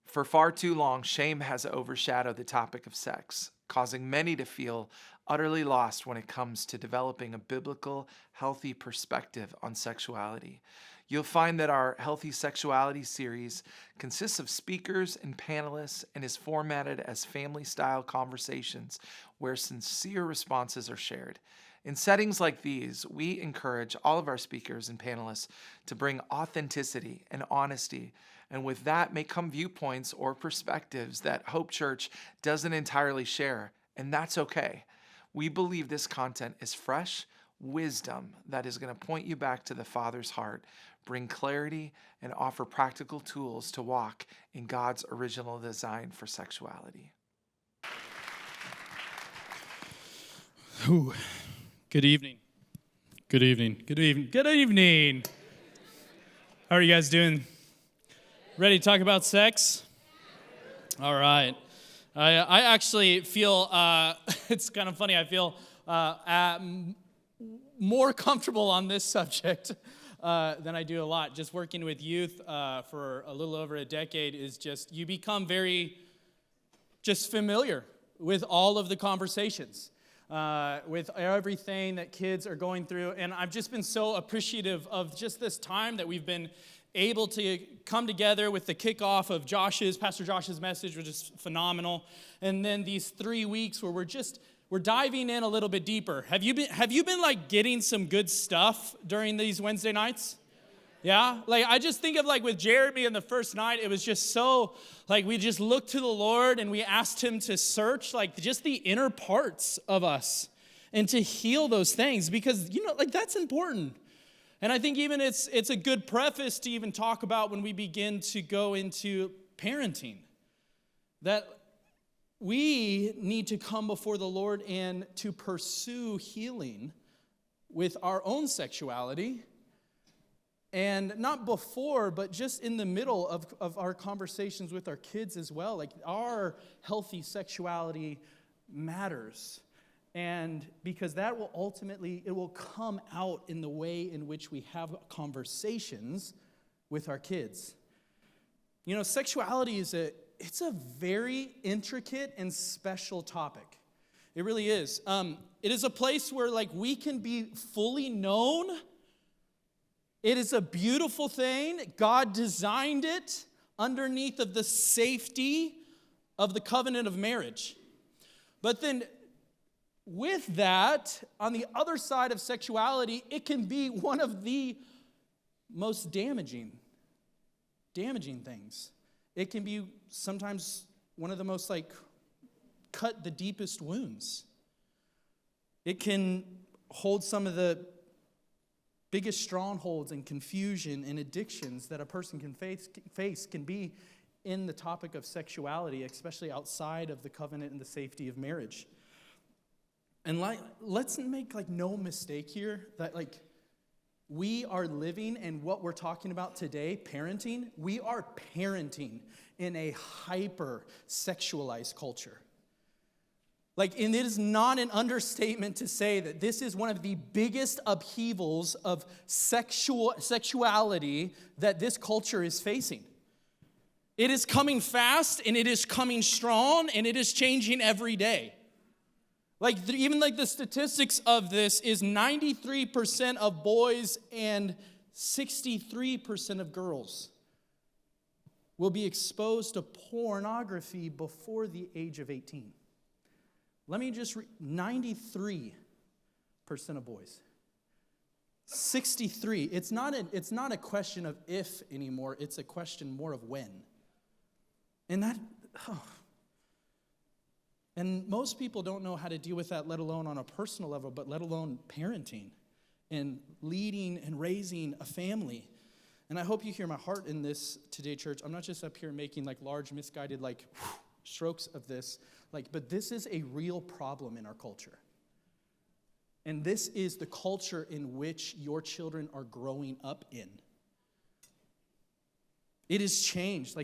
For far too long, shame has overshadowed the topic of sex, causing many to feel utterly lost when it comes to developing a biblical, healthy perspective on sexuality. You'll find that our Healthy Sexuality series consists of speakers and panelists and is formatted as family-style conversations where sincere responses are shared. In settings like these, we encourage all of our speakers and panelists to bring authenticity and honesty, and with that may come viewpoints or perspectives that Hope Church doesn't entirely share, and that's okay. We believe this content is fresh wisdom that is going to point you back to the Father's heart, bring clarity, and offer practical tools to walk in God's original design for sexuality. Ooh. Good evening. Good evening. Good evening. Good evening. How are you guys doing? Ready to talk about sex? All right. I actually feel, it's kind of funny, I feel more comfortable on this subject than I do a lot. Just working with youth for a little over a decade is just, you become very just familiar with all of the conversations. With everything that kids are going through. And I've just been so appreciative of just this time that we've been able to come together with the kickoff of Pastor Josh's message, which is phenomenal. And then these 3 weeks where we're diving in a little bit deeper. Have you been like getting some good stuff during these Wednesday nights? Yeah, like I just think of like with Jeremy in the first night, it was just so like we just looked to the Lord and we asked him to search like just the inner parts of us and to heal those things because, like that's important. And I think even it's a good preface to even talk about when we begin to go into parenting, that we need to come before the Lord and to pursue healing with our own sexuality. And not before, but just in the middle of our conversations with our kids as well. Like our healthy sexuality matters. And because that will ultimately, it will come out in the way in which we have conversations with our kids. Sexuality it's a very intricate and special topic. It really is. It is a place where like we can be fully known. It is a beautiful thing. God designed it underneath of the safety of the covenant of marriage. But then with that, on the other side of sexuality, it can be one of the most damaging things. It can be sometimes one of the most like cut the deepest wounds. It can hold some of the biggest strongholds and confusion and addictions that a person can face can be in the topic of sexuality, especially outside of the covenant and the safety of marriage. And let's make no mistake here that we are living and what we're talking about today, parenting, we are parenting in a hyper-sexualized culture. And it is not an understatement to say that this is one of the biggest upheavals of sexuality that this culture is facing. It is coming fast, and it is coming strong, and it is changing every day. Even the statistics of this is 93% of boys and 63% of girls will be exposed to pornography before the age of 18. Let me just read, 93% of boys. 63. It's not a question of if anymore, it's a question more of when. And most people don't know how to deal with that, let alone on a personal level, but let alone parenting and leading and raising a family. And I hope you hear my heart in this today, church. I'm not just up here making large, misguided strokes of this. But this is a real problem in our culture. And this is the culture in which your children are growing up in. It has changed.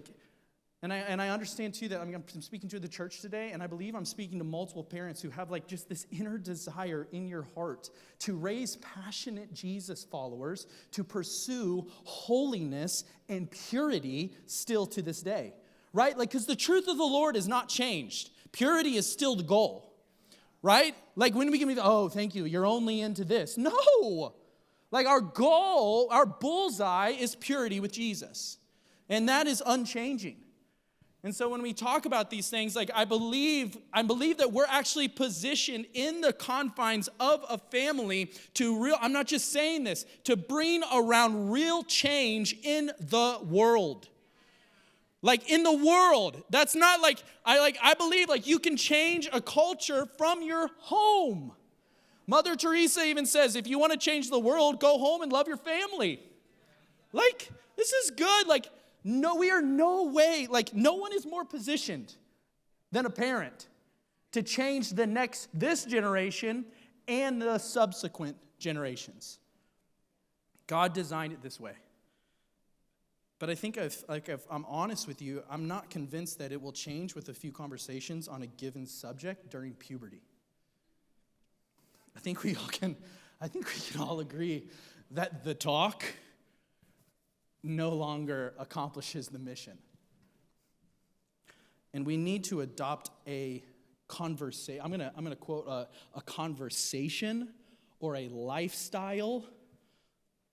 And I understand too that I'm speaking to the church today, and I believe I'm speaking to multiple parents who have just this inner desire in your heart to raise passionate Jesus followers, to pursue holiness and purity still to this day. right? Like, because the truth of the Lord is not changed. Purity is still the goal, right? Like, when we can be, oh, thank you, you're only into this. No! Like, our goal, our bullseye is purity with Jesus. And that is unchanging. And so when we talk about these things, like I believe that we're actually positioned in the confines of a family I'm not just saying this, to bring around real change in the world. Like in the world. That's not I believe like you can change a culture from your home. Mother Teresa even says, if you want to change the world, go home and love your family. Like, this is good. Like, no, we are no way, like, no one is more positioned than a parent to change this generation and the subsequent generations. God designed it this way. But I think if I'm honest with you, I'm not convinced that it will change with a few conversations on a given subject during puberty. I think we can all agree that the talk no longer accomplishes the mission. And we need to adopt a conversation. I'm gonna quote a conversation or a lifestyle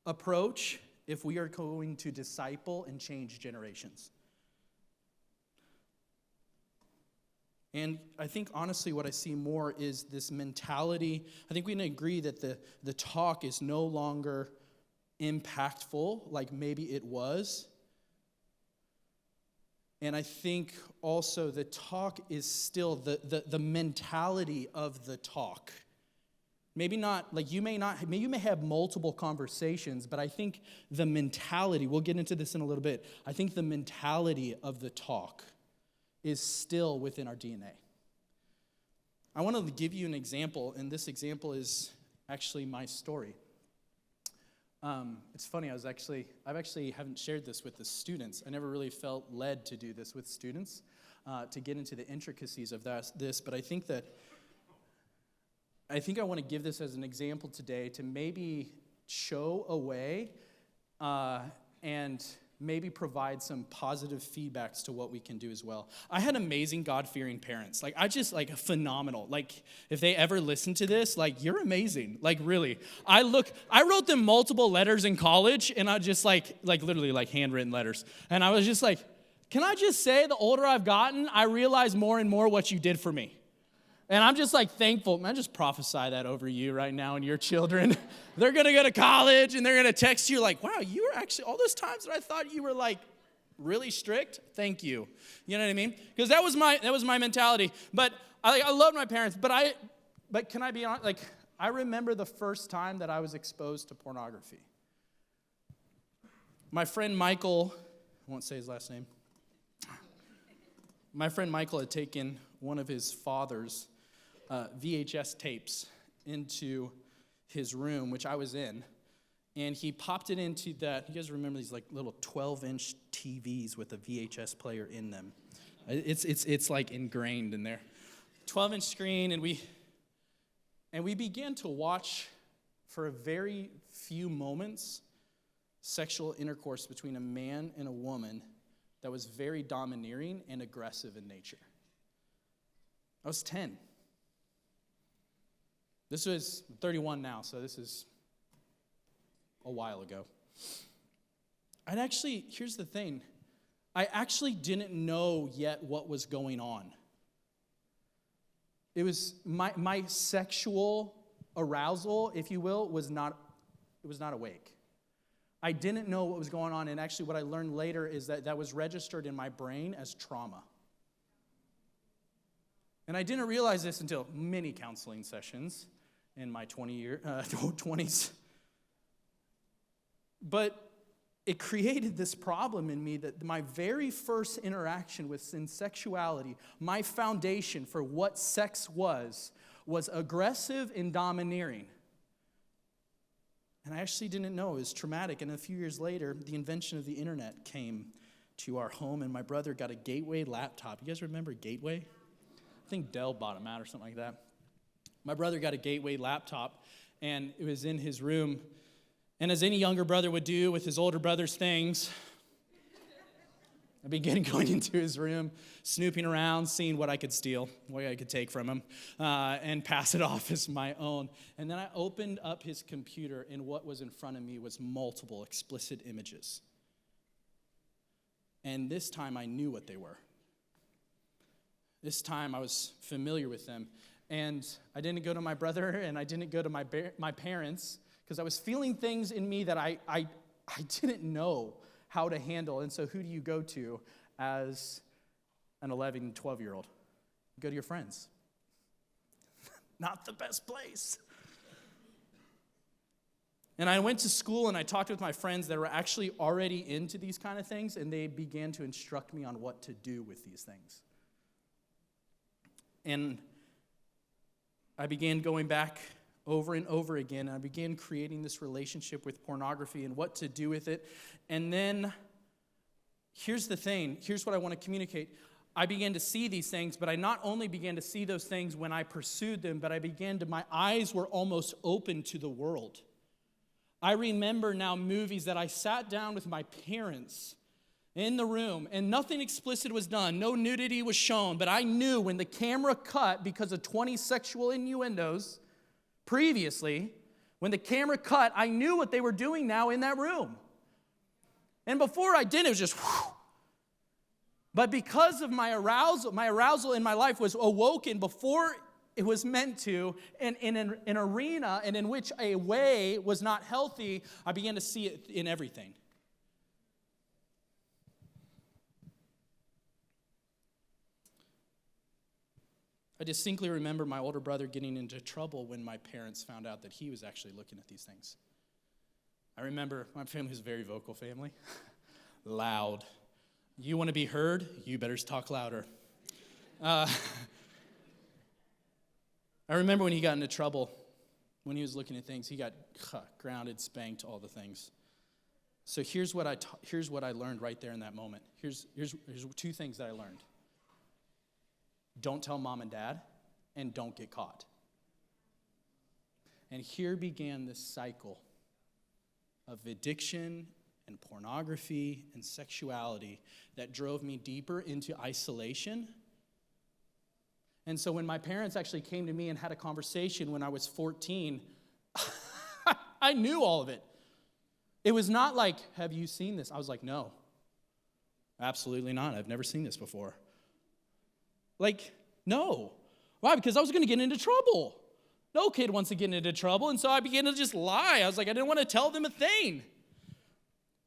approach if we are going to disciple and change generations. And I think, honestly, what I see more is this mentality. I think we can agree that the talk is no longer impactful like maybe it was. And I think also the talk is still the mentality of the talk. Maybe not, like you may have multiple conversations, but I think the mentality, we'll get into this in a little bit, I think the mentality of the talk is still within our DNA. I want to give you an example, and this example is actually my story. It's funny, I've actually haven't shared this with the students. I never really felt led to do this with students, to get into the intricacies of this, but I think I want to give this as an example today to maybe show a way and maybe provide some positive feedbacks to what we can do as well. I had amazing God-fearing parents. Like, phenomenal. Like, if they ever listen to this, like, you're amazing. Like, really. I wrote them multiple letters in college, and I just literally handwritten letters. And I was just like, can I just say, the older I've gotten, I realize more and more what you did for me. And I'm just thankful. Man, just prophesy that over you right now and your children. They're going to go to college and they're going to text you like, wow, you were actually, all those times that I thought you were really strict, thank you. You know what I mean? Because that was my mentality. But I love my parents, but can I be honest? I remember the first time that I was exposed to pornography. My friend Michael, I won't say his last name. My friend Michael had taken one of his father's VHS tapes into his room, which I was in, and he popped it into that. You guys remember these little 12-inch TVs with a VHS player in them? It's ingrained in there. 12-inch screen, and we began to watch for a very few moments sexual intercourse between a man and a woman that was very domineering and aggressive in nature. I was 10. This was 31 now, so this is a while ago. Here's the thing. I actually didn't know yet what was going on. It was my sexual arousal, if you will, was not awake. I didn't know what was going on, and actually what I learned later is that was registered in my brain as trauma. And I didn't realize this until many counseling sessions in my 20s. But it created this problem in me that my very first interaction with sexuality, my foundation for what sex was aggressive and domineering. And I actually didn't know. It was traumatic. And a few years later, the invention of the internet came to our home, and my brother got a Gateway laptop. You guys remember Gateway? I think Dell bought him out or something like that. My brother got a Gateway laptop, and it was in his room. And as any younger brother would do with his older brother's things, I began going into his room, snooping around, seeing what I could steal, what I could take from him, and pass it off as my own. And then I opened up his computer, and what was in front of me was multiple explicit images. And this time I knew what they were. This time I was familiar with them. And I didn't go to my brother, and I didn't go to my parents, because I was feeling things in me that I didn't know how to handle. And so who do you go to as an 11, 12-year-old? Go to your friends. Not the best place. And I went to school and I talked with my friends that were actually already into these kind of things, and they began to instruct me on what to do with these things. And I began going back over and over again, and I began creating this relationship with pornography and what to do with it. And then, here's the thing. Here's what I want to communicate. I began to see these things, but I not only began to see those things when I pursued them, but my eyes were almost open to the world. I remember now movies that I sat down with my parents in the room, and nothing explicit was done. No nudity was shown, but I knew when the camera cut because of 20 sexual innuendos previously, when the camera cut, I knew what they were doing now in that room. And before I did, it was just whew. But because of my arousal in my life was awoken before it was meant to, and in an arena and in which a way was not healthy, I began to see it in everything. I distinctly remember my older brother getting into trouble when my parents found out that he was actually looking at these things. I remember my family was a very vocal family. Loud. You want to be heard? You better talk louder. I remember when he got into trouble, when he was looking at things, he got grounded, spanked, all the things. So here's what I learned right there in that moment. Here's two things that I learned. Don't tell mom and dad, and don't get caught. And here began this cycle of addiction and pornography and sexuality that drove me deeper into isolation. And so when my parents actually came to me and had a conversation when I was 14, I knew all of it. It was not like, have you seen this? I was like, no, absolutely not. I've never seen this before. Like, no. Why? Because I was going to get into trouble. No kid wants to get into trouble. And so I began to just lie. I was like, I didn't want to tell them a thing.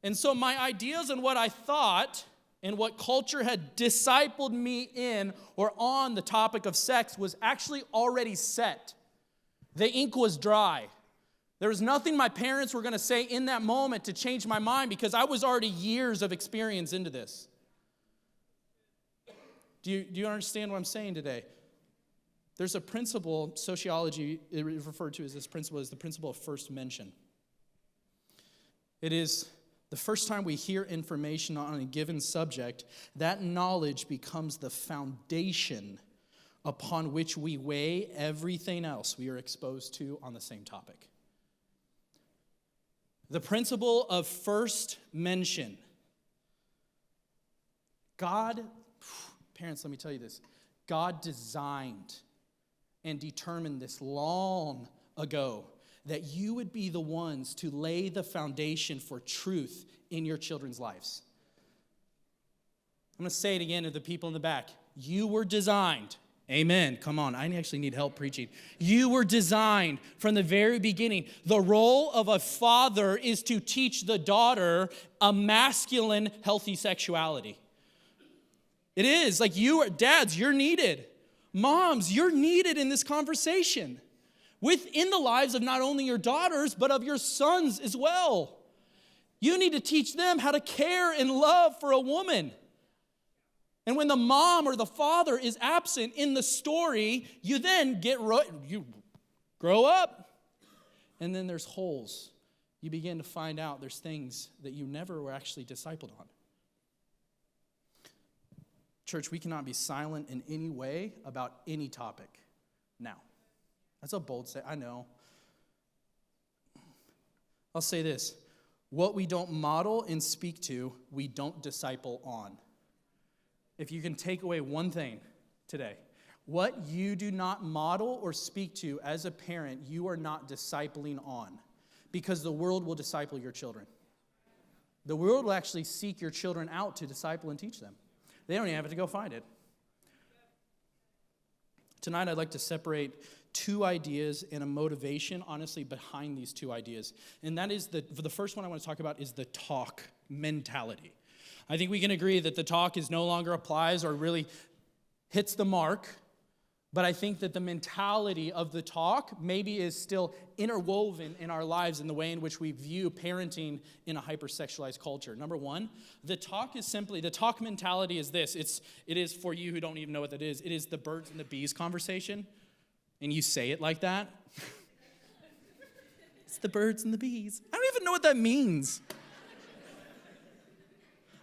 And so my ideas and what I thought and what culture had discipled me in or on the topic of sex was actually already set. The ink was dry. There was nothing my parents were going to say in that moment to change my mind because I was already years of experience into this. Do you understand what I'm saying today? There's a principle, sociology referred to as this principle, is the principle of first mention. It is the first time we hear information on a given subject, that knowledge becomes the foundation upon which we weigh everything else we are exposed to on the same topic. The principle of first mention. God, parents, let me tell you this. God designed and determined this long ago that you would be the ones to lay the foundation for truth in your children's lives. I'm going to say it again to the people in the back. You were designed. Amen. Come on, I actually need help preaching. You were designed from the very beginning. The role of a father is to teach the daughter a masculine, healthy sexuality. It is. Like dads, you're needed. Moms, you're needed in this conversation. Within the lives of not only your daughters, but of your sons as well. You need to teach them how to care and love for a woman. And when the mom or the father is absent in the story, you then you grow up. And then there's holes. You begin to find out there's things that you never were actually discipled on. Church, we cannot be silent in any way about any topic now. That's a bold statement, I know. I'll say this. What we don't model and speak to, we don't disciple on. if you can take away one thing today, what you do not model or speak to as a parent, you are not discipling on, because the world will disciple your children. The world will actually seek your children out to disciple and teach them. They don't even have to go find it. Tonight, I'd like to separate two ideas and a motivation, honestly, behind these two ideas. And that is the first one I want to talk about is the talk mentality. I think we can agree that the talk is no longer applies or really hits the mark. But I think that the mentality of the talk maybe is still interwoven in our lives in the way in which we view parenting in a hypersexualized culture. Number one, the talk mentality is this. It is for you who don't even know what that is. It is the birds and the bees conversation. And you say it like that. It's the birds and the bees. I don't even know what that means.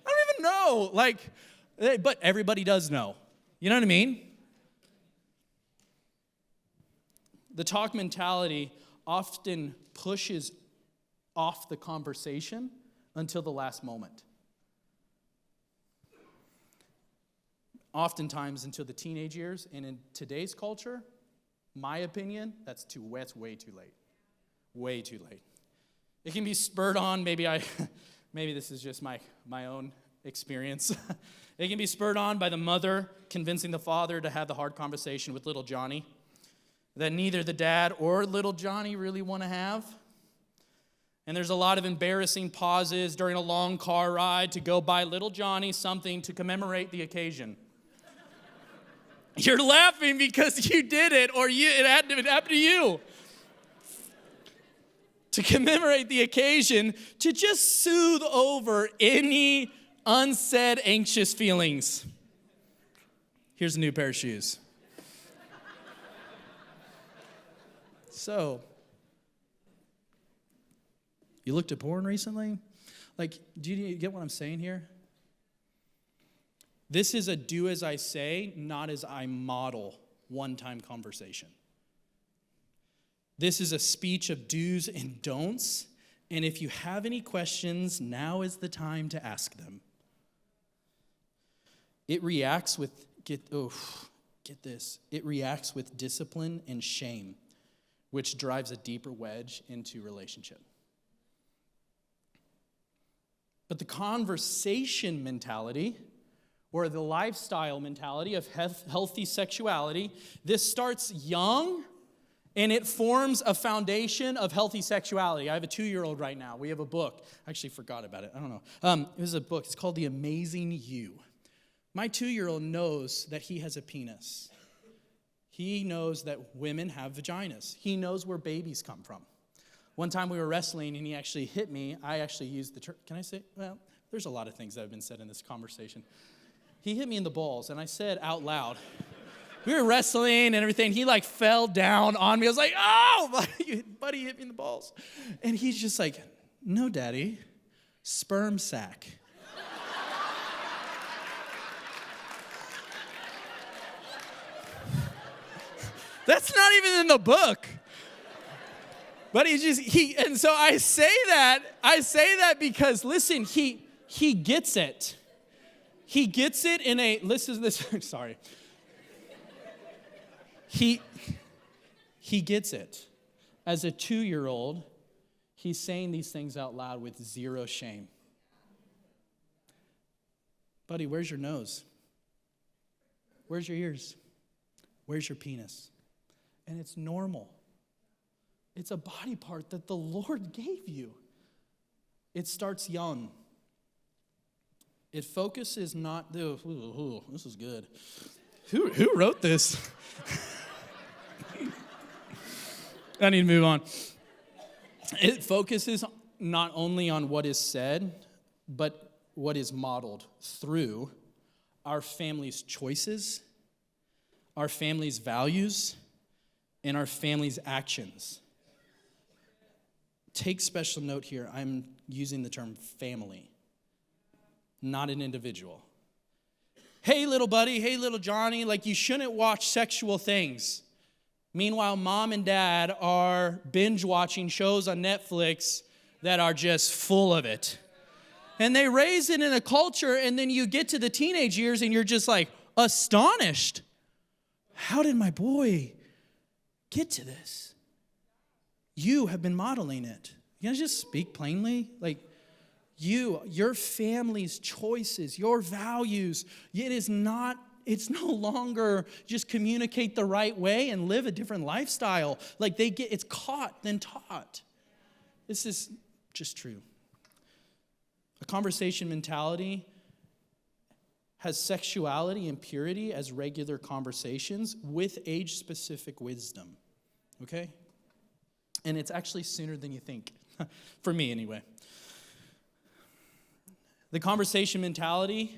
I don't even know. But everybody does know. You know what I mean? The talk mentality often pushes off the conversation until the last moment. Oftentimes until the teenage years, and in today's culture, my opinion, that's way too late. Way too late. It can be spurred on, maybe this is just my own experience. It can be spurred on by the mother convincing the father to have the hard conversation with little Johnny that neither the dad or little Johnny really want to have. And there's a lot of embarrassing pauses during a long car ride to go buy little Johnny something to commemorate the occasion. You're laughing because you did it or it happened to you. To commemorate the occasion, to just soothe over any unsaid anxious feelings. Here's a new pair of shoes. So, you looked at porn recently? Do you get what I'm saying here? This is a do as I say, not as I model one-time conversation. This is a speech of do's and don'ts, and if you have any questions, now is the time to ask them. It reacts with, get this, it reacts with discipline and shame, which drives a deeper wedge into relationship. But the conversation mentality, or the lifestyle mentality of healthy sexuality, this starts young, and it forms a foundation of healthy sexuality. I have a 2-year-old right now. We have a book. I actually forgot about it. I don't know. It was a book. It's called The Amazing You. My 2-year-old knows that he has a penis. He knows that women have vaginas. He knows where babies come from. One time we were wrestling and he actually hit me. I actually used the term, can I say? Well, there's a lot of things that have been said in this conversation. He hit me in the balls and I said out loud, we were wrestling and everything. He fell down on me. I was like, oh, buddy hit me in the balls. And he's just like, no, daddy, sperm sac. That's not even in the book. But and so I say that because, listen, he gets it. He gets it in a, listen to this, sorry. He gets it. As a 2-year-old, he's saying these things out loud with zero shame. Buddy, where's your nose? Where's your ears? Where's your penis? And it's normal. It's a body part that the Lord gave you. It starts young. It focuses not, this is good. Who wrote this? I need to move on. It focuses not only on what is said, but what is modeled through our family's choices, our family's values, and our family's actions. Take special note here. I'm using the term family, not an individual. Hey, little buddy. Hey, little Johnny. You shouldn't watch sexual things. Meanwhile, mom and dad are binge watching shows on Netflix that are just full of it. And they raise it in a culture, and then you get to the teenage years and you're just like astonished. How did my boy get to this? You have been modeling it. You guys just speak plainly? Like your family's choices, your values, it's no longer just communicate the right way and live a different lifestyle. Like it's caught then taught. This is just true. A conversation mentality has sexuality and purity as regular conversations with age-specific wisdom, okay? And it's actually sooner than you think, for me anyway. The conversation mentality,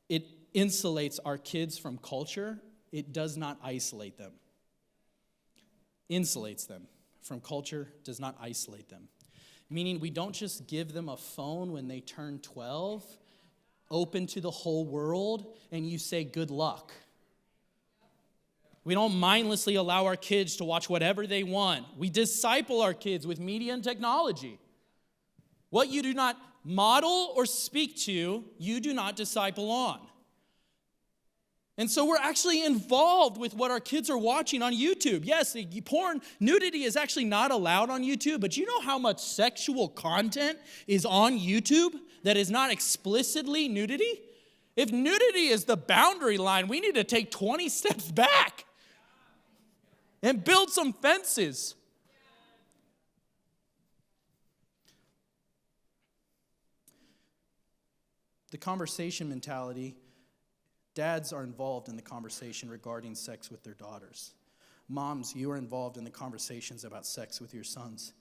it insulates our kids from culture. It does not isolate them. Insulates them from culture, does not isolate them. Meaning we don't just give them a phone when they turn 12, open to the whole world, and you say good luck. We don't mindlessly allow our kids to watch whatever they want. We disciple our kids with media and technology. What you do not model or speak to, you do not disciple on. And so we're actually involved with what our kids are watching on YouTube. Yes, nudity is actually not allowed on YouTube, but you know how much sexual content is on YouTube that is not explicitly nudity? If nudity is the boundary line, we need to take 20 steps back and build some fences. The conversation mentality. Dads are involved in the conversation regarding sex with their daughters. Moms, you are involved in the conversations about sex with your sons.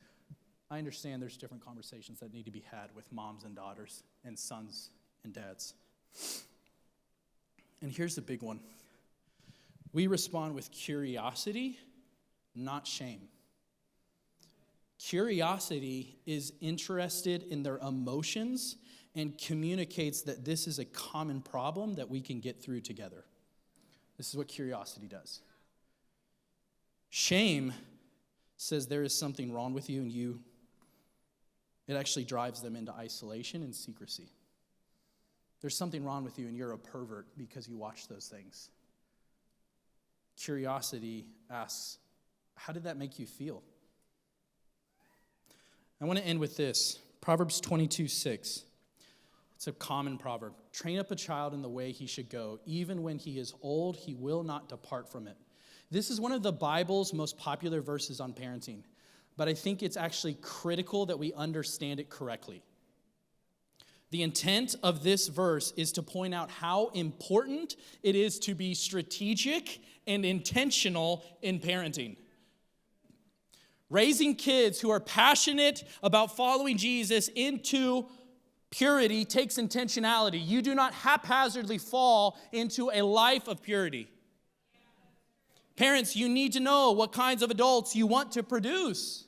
I understand there's different conversations that need to be had with moms and daughters and sons and dads. And here's the big one. We respond with curiosity, not shame. Curiosity is interested in their emotions and communicates that this is a common problem that we can get through together. This is what curiosity does. Shame says there is something wrong with you, and it actually drives them into isolation and secrecy. There's something wrong with you, and you're a pervert because you watch those things. Curiosity asks, how did that make you feel? I want to end with this. Proverbs 22:6. It's a common proverb. Train up a child in the way he should go. Even when he is old, he will not depart from it. This is one of the Bible's most popular verses on parenting, but I think it's actually critical that we understand it correctly. The intent of this verse is to point out how important it is to be strategic and intentional in parenting. Raising kids who are passionate about following Jesus into purity takes intentionality. You do not haphazardly fall into a life of purity. Parents, you need to know what kinds of adults you want to produce.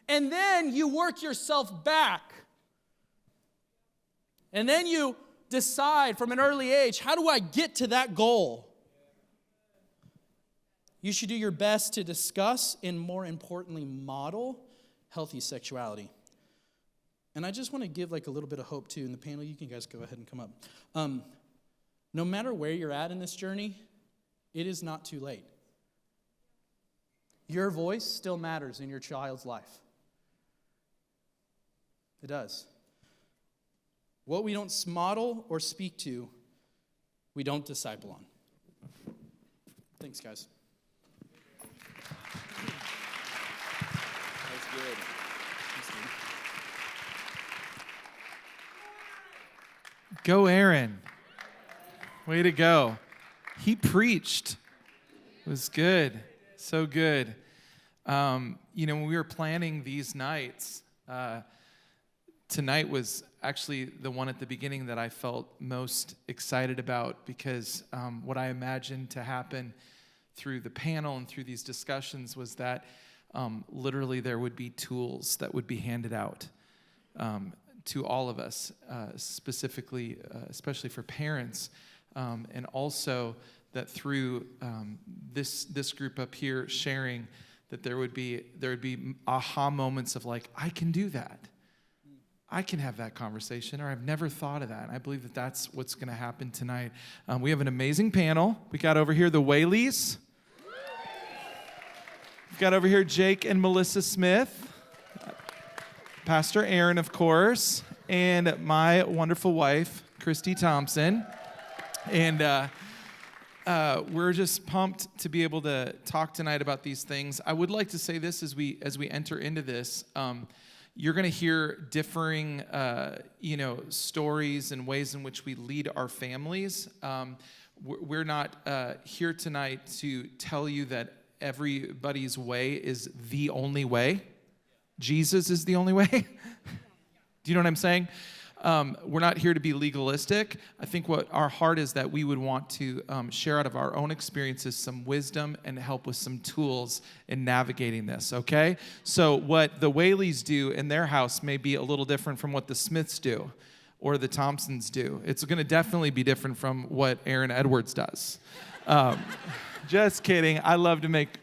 And then you work yourself back. And then you decide from an early age, how do I get to that goal? You should do your best to discuss and, more importantly, model healthy sexuality. And I just want to give like a little bit of hope too. In the panel, you can guys go ahead and come up. No matter where you're at in this journey, it is not too late. Your voice still matters in your child's life. It does. What we don't model or speak to, we don't disciple on. Thanks, guys. That's good. Go, Aaron. Way to go. He preached. It was good. So good. When we were planning these nights, tonight was actually the one at the beginning that I felt most excited about because what I imagined to happen through the panel and through these discussions was that literally there would be tools that would be handed out to all of us, specifically, especially for parents, and also that through this group up here sharing, that there would be aha moments of like, I can do that. I can have that conversation, or I've never thought of that. And I believe that that's what's going to happen tonight. We have an amazing panel. We got over here the Whaleys. We've got over here Jake and Melissa Smith, Pastor Aaron, of course, and my wonderful wife, Christy Thompson. And we're just pumped to be able to talk tonight about these things. I would like to say this as we enter into this. You're going to hear differing, stories and ways in which we lead our families. We're not here tonight to tell you that everybody's way is the only way. Jesus is the only way. Do you know what I'm saying? We're not here to be legalistic. I think what our heart is that we would want to share out of our own experiences some wisdom and help with some tools in navigating this, okay? So what the Whaleys do in their house may be a little different from what the Smiths do or the Thompsons do. It's going to definitely be different from what Aaron Edwards does. Just kidding. I love to make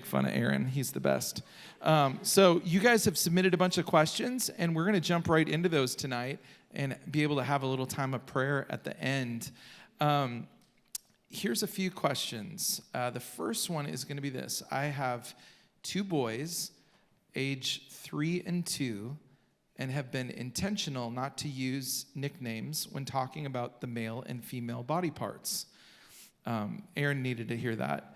fun of Aaron. He's the best. So you guys have submitted a bunch of questions, and we're going to jump right into those tonight and be able to have a little time of prayer at the end. Here's a few questions. The first one is going to be this. I have 2 boys, age 3 and 2, and have been intentional not to use nicknames when talking about the male and female body parts. Aaron needed to hear that.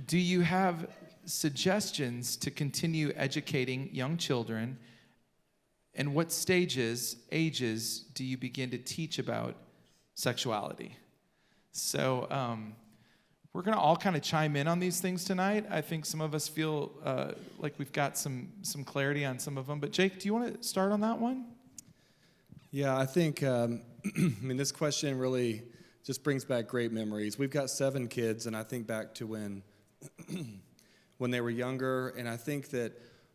Do you have suggestions to continue educating young children? And what ages do you begin to teach about sexuality? So we're going to all kind of chime in on these things tonight. I think some of us feel like we've got some clarity on some of them. But Jake, do you want to start on that one? Yeah, I think, this question really just brings back great memories. We've got 7 kids, and I think back to when they were younger, and I think that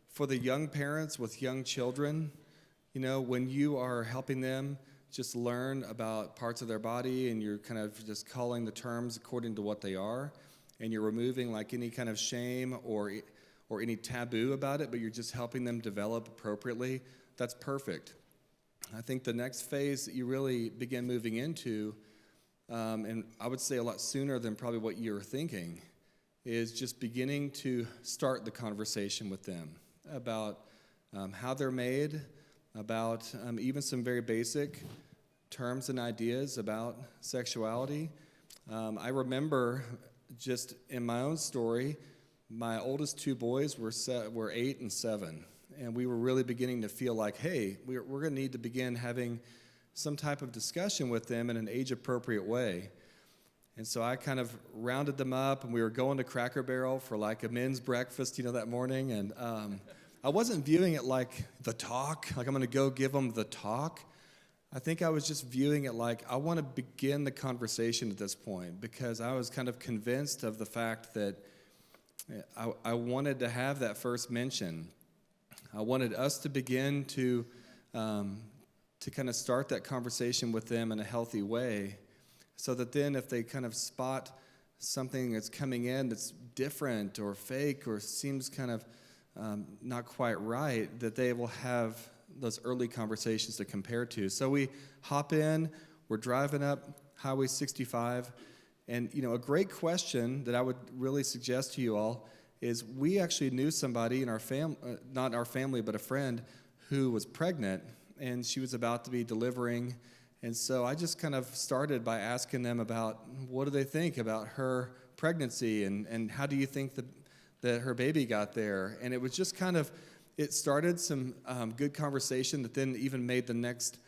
for the young parents with young children, when you are helping them just learn about parts of their body and you're kind of just calling the terms according to what they are, and you're removing like any kind of shame or any taboo about it, but you're just helping them develop appropriately, that's perfect. I think the next phase that you really begin moving into, and I would say a lot sooner than probably what you're thinking, is just beginning to start the conversation with them about how they're made, about even some very basic terms and ideas about sexuality. I remember just in my own story, my oldest 2 boys were 8 and 7, and we were really beginning to feel like, hey, we're going to need to begin having some type of discussion with them in an age-appropriate way. And so I kind of rounded them up, and we were going to Cracker Barrel for like a men's breakfast, that morning. And I wasn't viewing it like the talk, like I'm going to go give them the talk. I think I was just viewing it like I want to begin the conversation at this point, because I was kind of convinced of the fact that I wanted to have that first mention. I wanted us to begin to kind of start that conversation with them in a healthy way, so that then if they kind of spot something that's coming in that's different or fake or seems kind of not quite right, that they will have those early conversations to compare to. So we hop in, we're driving up Highway 65, and a great question that I would really suggest to you all is we actually knew somebody in our family, not our family, but a friend who was pregnant, and she was about to be delivering. And so I just kind of started by asking them about what do they think about her pregnancy, and how do you think that her baby got there? And it was just kind of, it started some good conversation that then even made the next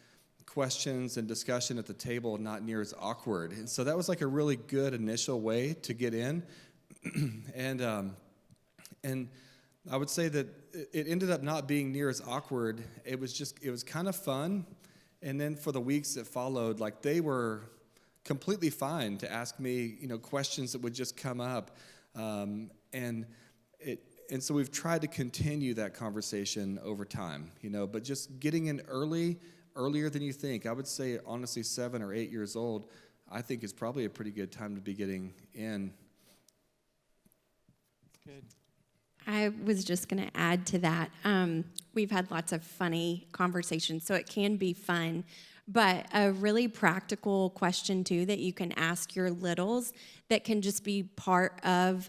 questions and discussion at the table not near as awkward. And so that was like a really good initial way to get in. And I would say that it ended up not being near as awkward. It was kind of fun. And then for the weeks that followed, like they were completely fine to ask me, questions that would just come up. And so we've tried to continue that conversation over time, but just getting in earlier than you think. I would say, honestly, 7 or 8 years old, I think is probably a pretty good time to be getting in. Good. I was just going to add to that. We've had lots of funny conversations, so it can be fun. But a really practical question, too, that you can ask your littles that can just be part of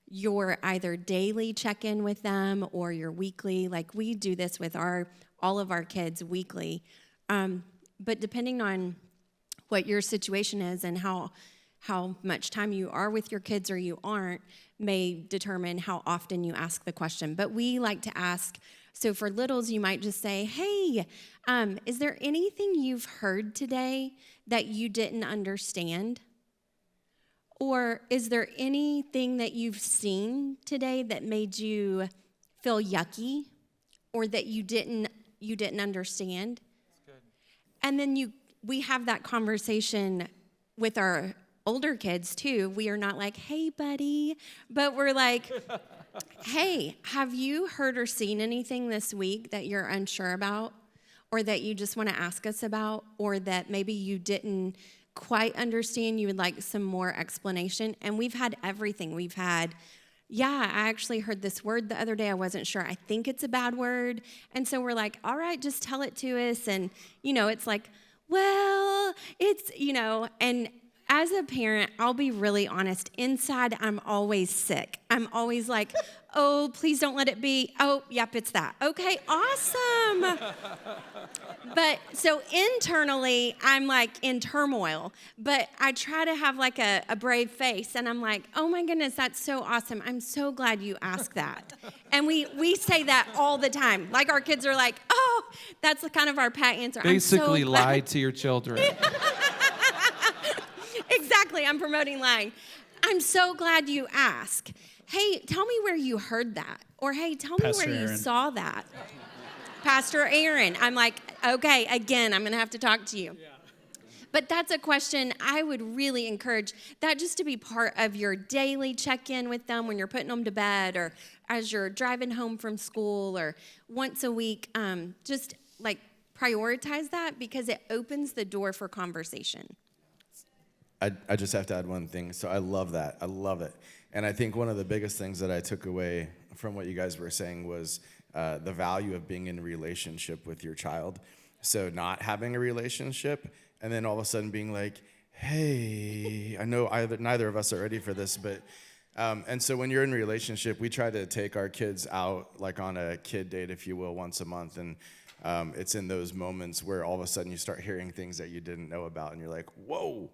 your either daily check-in with them or your weekly. Like, we do this with all of our kids weekly. But depending on what your situation is and how much time you are with your kids or you aren't may determine how often you ask the question. But we like to ask, so for littles, you might just say, hey, is there anything you've heard today that you didn't understand? Or is there anything that you've seen today that made you feel yucky or that you didn't understand? That's good. And then we have that conversation with our older kids too. We are not like, hey, buddy, but we're like, hey, have you heard or seen anything this week that you're unsure about or that you just want to ask us about or that maybe you didn't quite understand, you would like some more explanation? And we've had everything. We've had, yeah, I actually heard this word the other day. I wasn't sure. I think it's a bad word. And so we're like, all right, just tell it to us. And, it's like, well, it's, and as a parent, I'll be really honest. Inside, I'm always sick. I'm always like, oh, please don't let it be. Oh, yep, it's that. Okay, awesome. But so internally, I'm like in turmoil. But I try to have like a brave face. And I'm like, oh my goodness, that's so awesome. I'm so glad you asked that. And we say that all the time. Like our kids are like, oh, that's kind of our pat answer. Basically, I'm so glad. lie to your children. Exactly, I'm promoting lying. I'm so glad you asked. Hey, tell me where you heard that. Or hey, tell me Pastor where you Aaron. saw that. Pastor Aaron. I'm like, okay, again, I'm going to have to talk to you. Yeah. But that's a question I would really encourage that just to be part of your daily check-in with them when you're putting them to bed or as you're driving home from school or once a week. Just like prioritize that because it opens the door for conversation. I just have to add one thing. So I love that. I love it. And I think one of the biggest things that I took away from what you guys were saying was the value of being in a relationship with your child. So not having a relationship and then all of a sudden being like, hey, I know neither of us are ready for this, but and so when you're in a relationship, we try to take our kids out like on a kid date, if you will, once a month. And it's in those moments where all of a sudden you start hearing things that you didn't know about and you're like, whoa.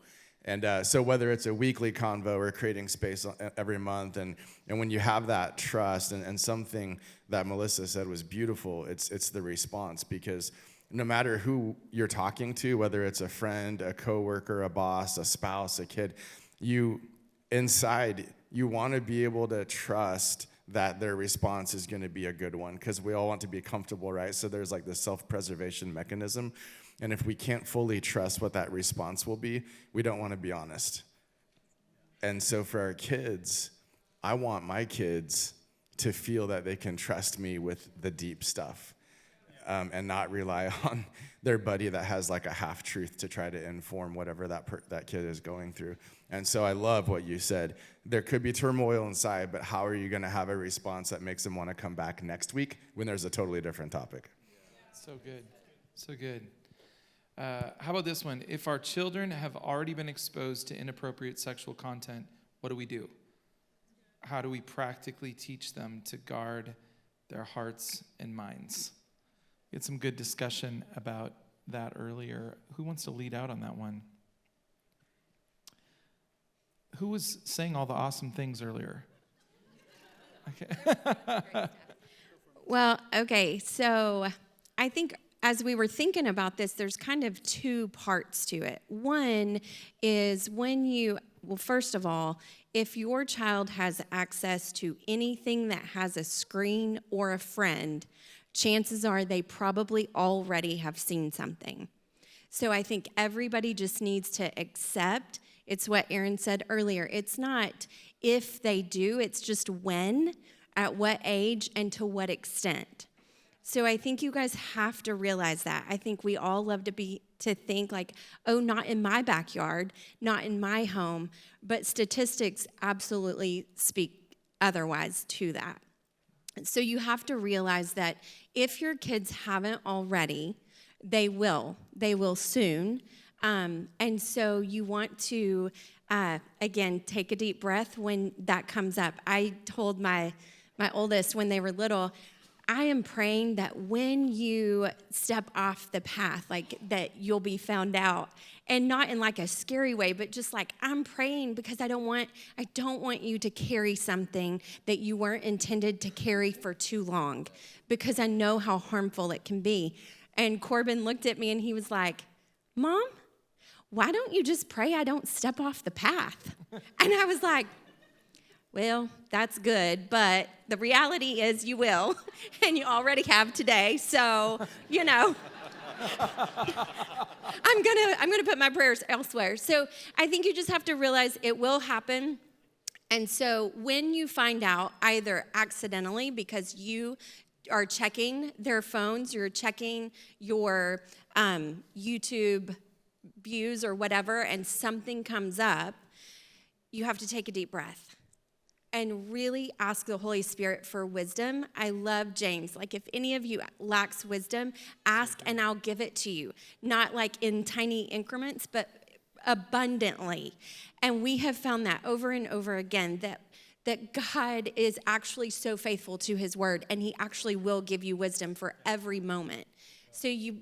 And so whether it's a weekly convo or creating space every month, and when you have that trust, and something that Melissa said was beautiful, it's the response, because no matter who you're talking to, whether it's a friend, a coworker, a boss, a spouse, a kid, you want to be able to trust that their response is going to be a good one, because we all want to be comfortable, right? So there's like this self-preservation mechanism. And if we can't fully trust what that response will be, we don't want to be honest. And so for our kids, I want my kids to feel that they can trust me with the deep stuff, and not rely on their buddy that has like a half-truth to try to inform whatever that kid is going through. And so I love what you said. There could be turmoil inside, but how are you going to have a response that makes them want to come back next week when there's a totally different topic? So good. So good. How about this one? If our children have already been exposed to inappropriate sexual content, what do we do? How do we practically teach them to guard their hearts and minds? We had some good discussion about that earlier. Who wants to lead out on that one? Who was saying all the awesome things earlier? Okay. Well, okay, so I think as we were thinking about this, there's kind of two parts to it. One is first of all, if your child has access to anything that has a screen or a friend, chances are they probably already have seen something. So I think everybody just needs to accept, it's what Aaron said earlier, it's not if they do, it's just when, at what age, and to what extent. So I think you guys have to realize that. I think we all love to think like, oh, not in my backyard, not in my home, but statistics absolutely speak otherwise to that. So you have to realize that if your kids haven't already, they will. They will soon. And so you want to, again, take a deep breath when that comes up. I told my oldest when they were little, I am praying that when you step off the path, like that you'll be found out, and not in like a scary way, but just like I'm praying because I don't want you to carry something that you weren't intended to carry for too long, because I know how harmful it can be. And Corbin looked at me and he was like, Mom, why don't you just pray I don't step off the path? And I was like, well, that's good, but the reality is you will, and you already have today, so, I'm gonna put my prayers elsewhere. So I think you just have to realize it will happen. And so when you find out, either accidentally because you are checking their phones, you're checking your YouTube views or whatever, and something comes up, you have to take a deep breath and really ask the Holy Spirit for wisdom. I love James. Like, if any of you lacks wisdom, ask and I'll give it to you. Not like in tiny increments, but abundantly. And we have found that over and over again, that God is actually so faithful to his word, and he actually will give you wisdom for every moment. So you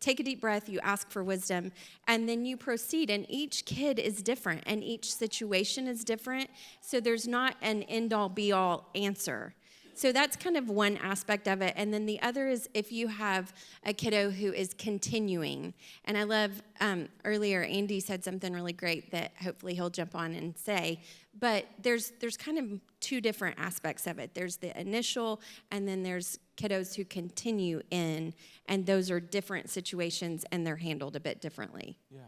take a deep breath, you ask for wisdom, and then you proceed. And each kid is different, and each situation is different. So there's not an end-all, be-all answer. So that's kind of one aspect of it. And then the other is if you have a kiddo who is continuing. And I love, earlier Andy said something really great that hopefully he'll jump on and say. But there's kind of two different aspects of it. There's the initial, and then there's kiddos who continue in. And those are different situations, and they're handled a bit differently. Yeah,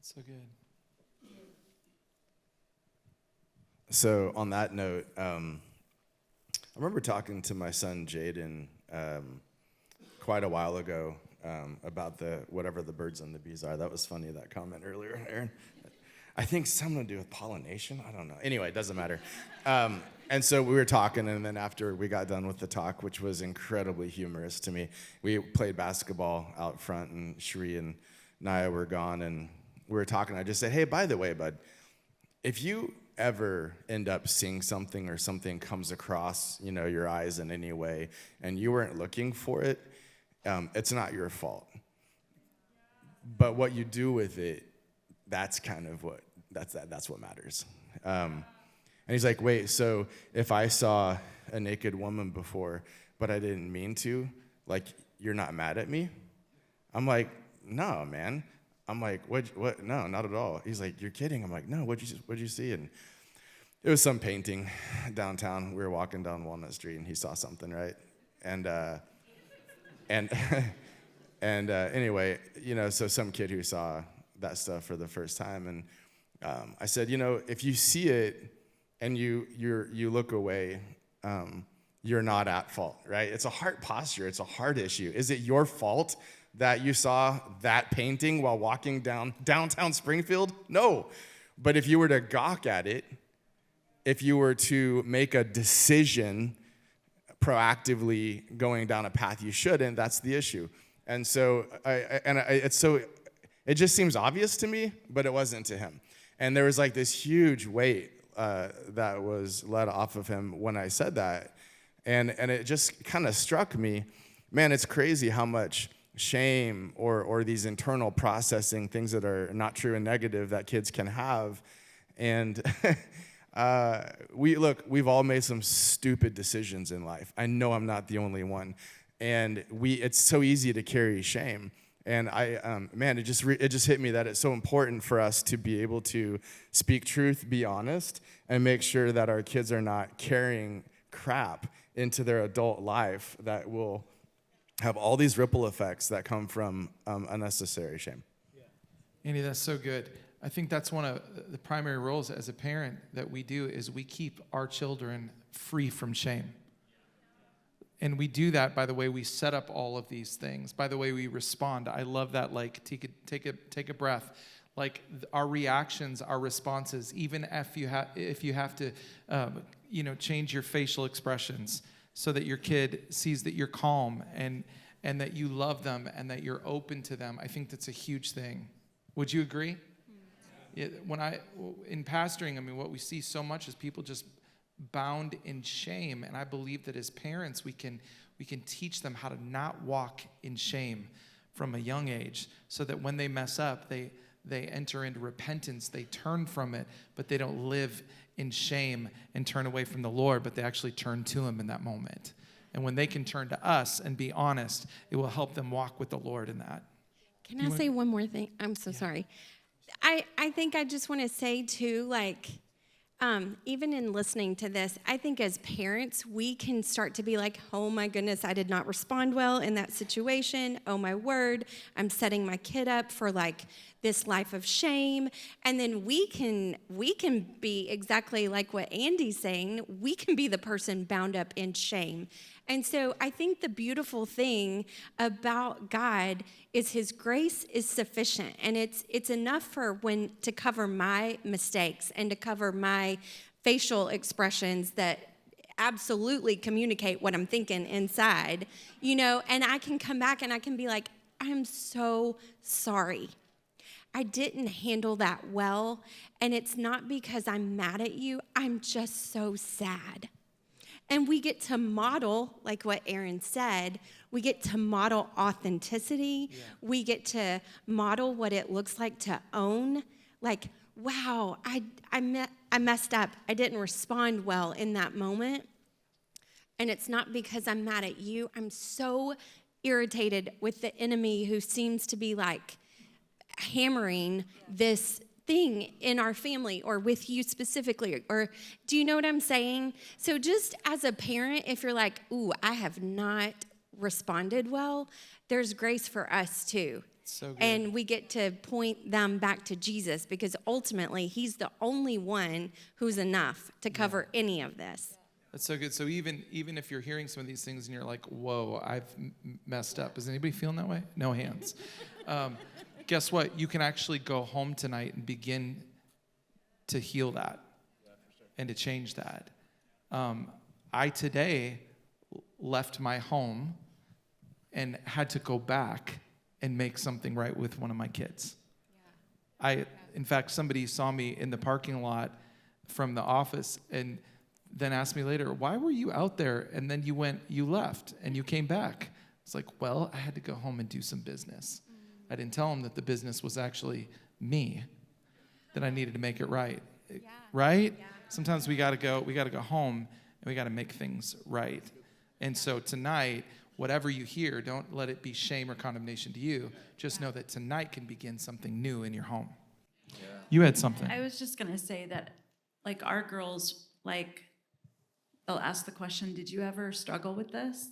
so good. So on that note, I remember talking to my son Jaden quite a while ago about whatever the birds and the bees are. That was funny, that comment earlier, Aaron. I think something to do with pollination. I don't know. Anyway, it doesn't matter. And so we were talking, and then after we got done with the talk, which was incredibly humorous to me, we played basketball out front, and Shri and Naya were gone, and we were talking. I just said, hey, by the way, bud, if you ever end up seeing something or something comes across, your eyes in any way, and you weren't looking for it, it's not your fault. But what you do with it, that's kind of that's what matters. And he's like, wait, so if I saw a naked woman before, but I didn't mean to, like, you're not mad at me? I'm like, no, man. I'm like, what? No, not at all. He's like, you're kidding. I'm like, no, what'd you see? And it was some painting downtown. We were walking down Walnut Street, and he saw something, right? And anyway, so some kid who saw that stuff for the first time, and I said, if you see it and you look away, you're not at fault, right? It's a heart posture. It's a heart issue. Is it your fault that you saw that painting while walking down downtown Springfield? No. But if you were to gawk at it, if you were to make a decision proactively going down a path you shouldn't, that's the issue. And so, it just seems obvious to me, but it wasn't to him. And there was like this huge weight that was let off of him when I said that. And it just kind of struck me, man, it's crazy how much shame or these internal processing, things that are not true and negative that kids can have. And we've all made some stupid decisions in life. I know I'm not the only one. And it's so easy to carry shame. And it just hit me that it's so important for us to be able to speak truth, be honest, and make sure that our kids are not carrying crap into their adult life that will have all these ripple effects that come from unnecessary shame. Andy, that's so good. I think that's one of the primary roles as a parent that we do is we keep our children free from shame. And we do that by the way we set up all of these things, by the way we respond. I love that, like, take a breath. Like, our reactions, our responses, even if you have to, change your facial expressions so that your kid sees that you're calm and that you love them and that you're open to them. I think that's a huge thing. Would you agree? Yeah, in pastoring, I mean, what we see so much is people just bound in shame, and I believe that as parents, we can teach them how to not walk in shame from a young age, so that when they mess up, they enter into repentance, they turn from it, but they don't live in shame and turn away from the Lord, but they actually turn to Him in that moment. And when they can turn to us and be honest, it will help them walk with the Lord in that. Can I say one more thing? I'm so sorry. I think I just want to say too, like, even in listening to this, I think as parents, we can start to be like, oh my goodness, I did not respond well in that situation. Oh my word, I'm setting my kid up for like this life of shame. And then we can be exactly like what Andy's saying. We can be the person bound up in shame. And so I think the beautiful thing about God is His grace is sufficient, and it's enough to cover my mistakes and to cover my facial expressions that absolutely communicate what I'm thinking inside, and I can come back and I can be like, I'm so sorry. I didn't handle that well, and it's not because I'm mad at you. I'm just so sad. And we get to model, like what Aaron said, we get to model authenticity. Yeah. We get to model what it looks like to own. Like, wow, I messed up. I didn't respond well in that moment. And it's not because I'm mad at you. I'm so irritated with the enemy who seems to be like hammering this thing in our family or with you specifically, or do you know what I'm saying? So just as a parent, if you're like, ooh, I have not responded well, there's grace for us too. So good. And we get to point them back to Jesus, because ultimately He's the only one who's enough to cover any of this. That's so good. So even if you're hearing some of these things and you're like, whoa, I've messed up. Is anybody feeling that way? No hands. Guess what? You can actually go home tonight and begin to heal that and to change that. I today left my home and had to go back and make something right with one of my kids. In fact, somebody saw me in the parking lot from the office and then asked me later, why were you out there? And then you left and you came back. It's like, well, I had to go home and do some business. I didn't tell him that the business was actually me, that I needed to make it right. Yeah. Right? Yeah. Sometimes we got to go home and we got to make things right. And so tonight, whatever you hear, don't let it be shame or condemnation to you. Just know that tonight can begin something new in your home. Yeah. You had something. I was just going to say that, like, our girls, like, they'll ask the question, did you ever struggle with this?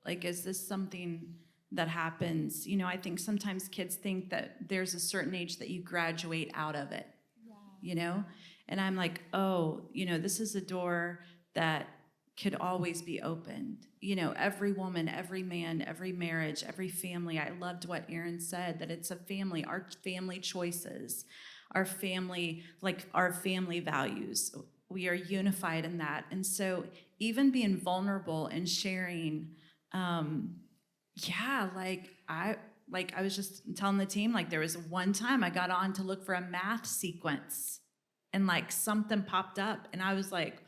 Like, is this something that happens? I think sometimes kids think that there's a certain age that you graduate out of it, And I'm like, oh, this is a door that could always be opened. Every woman, every man, every marriage, every family. I loved what Aaron said, that it's a family, our family choices, our family values. We are unified in that. And so even being vulnerable and sharing, I was just telling the team, like, there was one time I got on to look for a math sequence and like something popped up and I was like,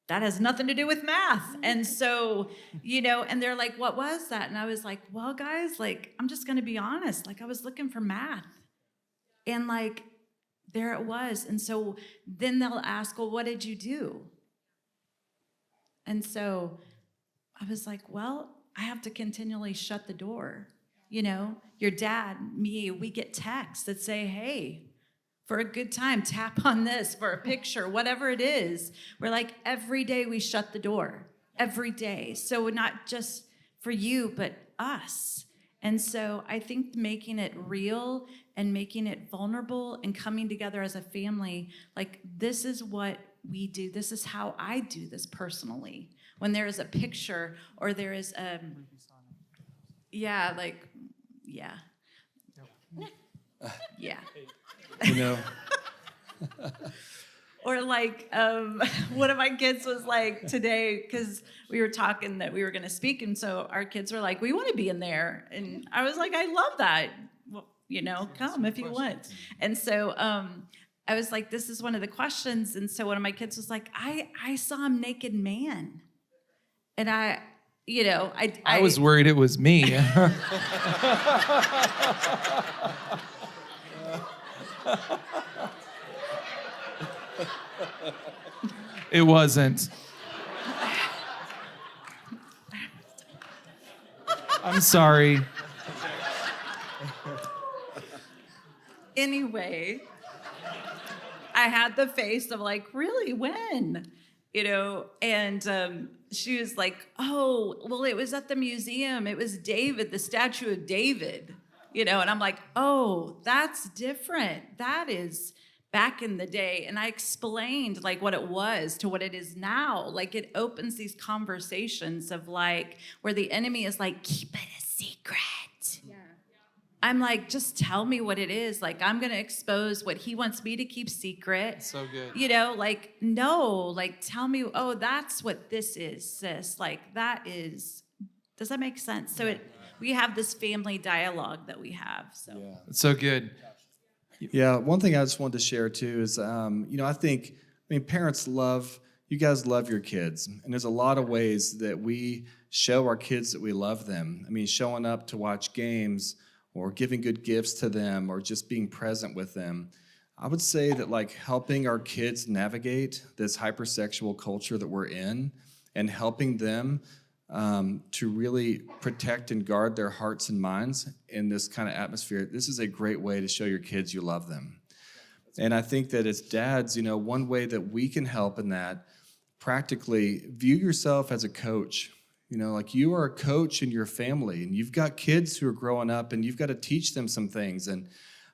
that has nothing to do with math. And so, and they're like, what was that? And I was like, well, guys, like, I'm just going to be honest. Like, I was looking for math and like, there it was. And so then they'll ask, well, what did you do? And so I was like, well, I have to continually shut the door. Your dad, me, we get texts that say, hey, for a good time, tap on this for a picture, whatever it is. We're like, every day we shut the door, every day. So not just for you, but us. And so I think making it real and making it vulnerable and coming together as a family, like, this is what we do. This is how I do this personally. When there is a picture or there is yeah. Or like one of my kids was like today, because we were talking that we were going to speak, and so our kids were like, we want to be in there, and I was like, I love that. Well, come if you want. And so I was like, this is one of the questions. And so one of my kids was like, I saw a naked man, and I was worried it was me. It wasn't. I'm sorry. Anyway, I had the face of like, really, when? And she was like, oh, well, it was at the museum. It was David, the statue of David, and I'm like, oh, that's different. That is back in the day. And I explained like what it was to what it is now. Like it opens these conversations of like, where the enemy is like, keep it a secret. Yeah. I'm like, just tell me what it is. Like, I'm going to expose what he wants me to keep secret. So good. Like, no, like, tell me, oh, that's what this is, sis. Like, does that make sense? So we have this family dialogue that we have. So It's so good. Yeah, one thing I just wanted to share too is, parents you guys love your kids. And there's a lot of ways that we show our kids that we love them. Showing up to watch games or giving good gifts to them or just being present with them. I would say that like helping our kids navigate this hypersexual culture that we're in and helping them to really protect and guard their hearts and minds in this kind of atmosphere, this is a great way to show your kids you love them. And I think that as dads, one way that we can help in that, practically view yourself as a coach. Like you are a coach in your family, and you've got kids who are growing up, and you've got to teach them some things. And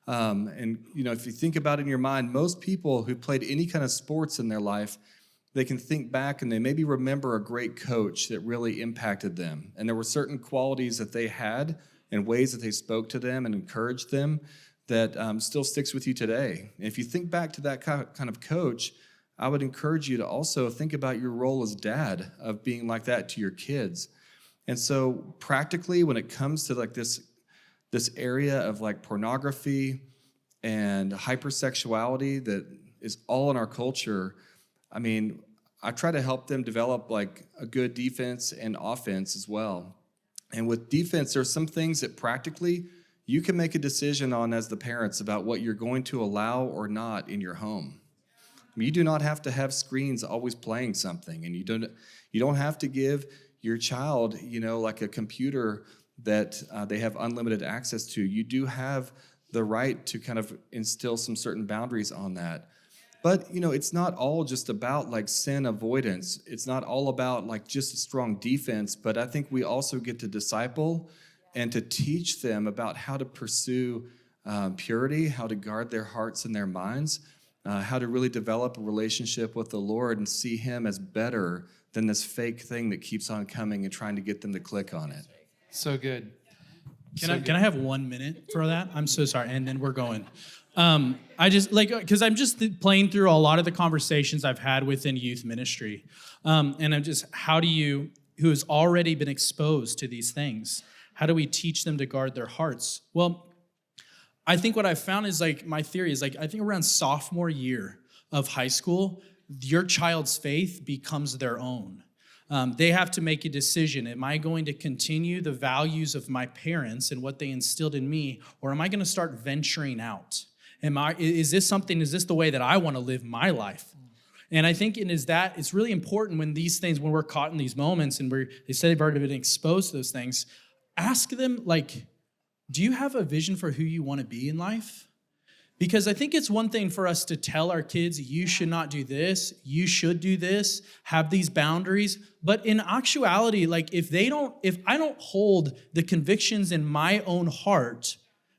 if you think about it in your mind, most people who played any kind of sports in their life, they can think back and they maybe remember a great coach that really impacted them. And there were certain qualities that they had and ways that they spoke to them and encouraged them that still sticks with you today. And if you think back to that kind of coach, I would encourage you to also think about your role as dad of being like that to your kids. And so practically when it comes to like this area of like pornography and hypersexuality that is all in our culture, I try to help them develop like a good defense and offense as well. And with defense, there's some things that practically you can make a decision on as the parents about what you're going to allow or not in your home. You do not have to have screens always playing something, and you don't have to give your child, like a computer that they have unlimited access to. You do have the right to kind of instill some certain boundaries on that. But, it's not all just about like sin avoidance. It's not all about like just a strong defense, but I think we also get to disciple and to teach them about how to pursue purity, how to guard their hearts and their minds, how to really develop a relationship with the Lord and see him as better than this fake thing that keeps on coming and trying to get them to click on it. So good. Can I have 1 minute for that? I'm so sorry, and then we're going. I just because I'm just playing through a lot of the conversations I've had within youth ministry, and I'm just, who has already been exposed to these things, how do we teach them to guard their hearts? Well, I think what I've found is like, my theory is like, I think around sophomore year of high school, your child's faith becomes their own. They have to make a decision. Am I going to continue the values of my parents and what they instilled in me, or am I going to start venturing out? Is this the way that I want to live my life? And I think it's really important when these things, when we're caught in these moments and they say they've already been exposed to those things, ask them like, do you have a vision for who you want to be in life? Because I think it's one thing for us to tell our kids, you should not do this, you should do this, have these boundaries. But in actuality, like if I don't hold the convictions in my own heart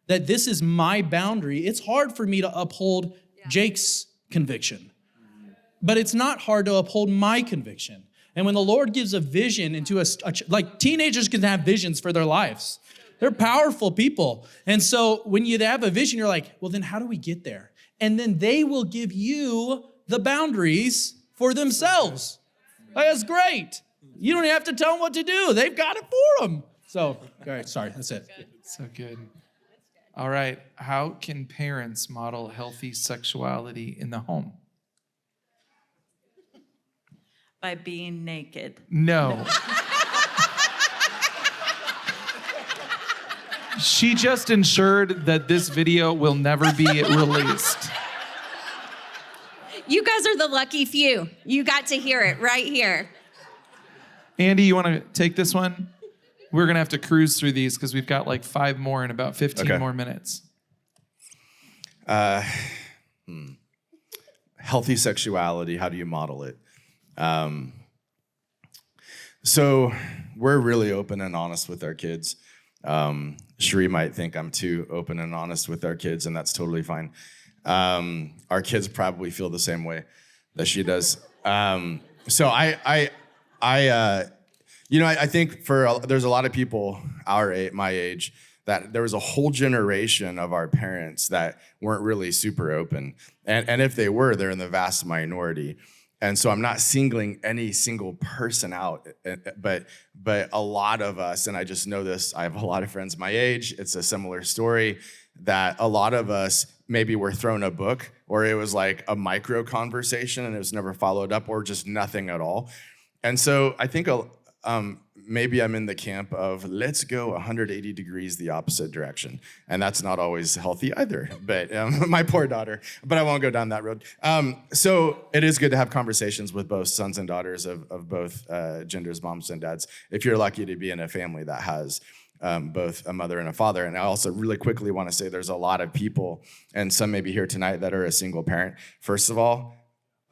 that this is my boundary, it's hard for me to uphold Jake's conviction. But it's not hard to uphold my conviction. And when the Lord gives a vision into like teenagers can have visions for their lives. They're powerful people. And so when you have a vision, you're like, well, then how do we get there? And then they will give you the boundaries for themselves. Like, that's great. You don't even have to tell them what to do. They've got it for them. So, all right, sorry, that's it. So good. All right. How can parents model healthy sexuality in the home? By being naked. No. She just ensured that this video will never be released. You guys are the lucky few. You got to hear it right here. Andy, you want to take this one? We're going to have to cruise through these because we've got like 5 more in about 15 more minutes. Healthy sexuality, how do you model it? So we're really open and honest with our kids. Cherie might think I'm too open and honest with our kids, and that's totally fine. Our kids probably feel the same way that she does. So I think there's a lot of people my age that there was a whole generation of our parents that weren't really super open, and if they were, they're in the vast minority. And so I'm not singling any single person out, but a lot of us, and I just know this, I have a lot of friends my age, it's a similar story, that a lot of us maybe were thrown a book, or it was like a micro conversation and it was never followed up, or just nothing at all. And so I think maybe I'm in the camp of let's go 180 degrees the opposite direction. And that's not always healthy either, but my poor daughter, but I won't go down that road. So it is good to have conversations with both sons and daughters of both genders, moms and dads, if you're lucky to be in a family that has both a mother and a father. And I also really quickly want to say there's a lot of people, and some maybe here tonight, that are a single parent. First of all,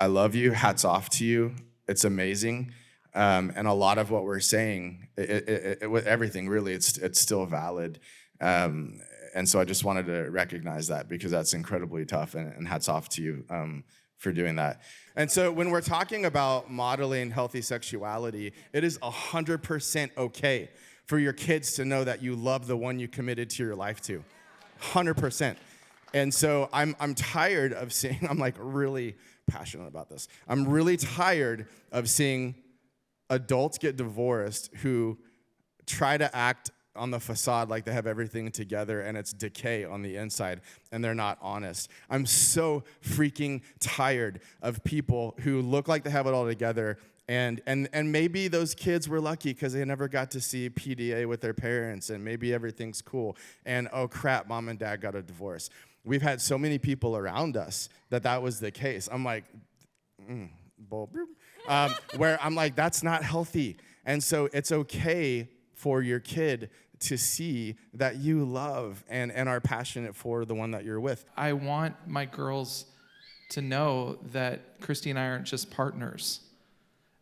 I love you, hats off to you, it's amazing. And a lot of what we're saying, with everything, really, it's still valid. And so I just wanted to recognize that, because that's incredibly tough, and hats off to you for doing that. And so when we're talking about modeling healthy sexuality, it is 100% okay for your kids to know that you love the one you committed to your life to, 100%. And so I'm tired of seeing, I'm like really passionate about this. I'm really tired of seeing adults get divorced who try to act on the facade like they have everything together, and it's decay on the inside, and they're not honest. I'm so freaking tired of people who look like they have it all together, and maybe those kids were lucky because they never got to see PDA with their parents, and maybe everything's cool, and oh crap, mom and dad got a divorce. We've had so many people around us that was the case. I'm like, where I'm like, that's not healthy. And so it's okay for your kid to see that you love and are passionate for the one that you're with. I want my girls to know that Christy and I aren't just partners.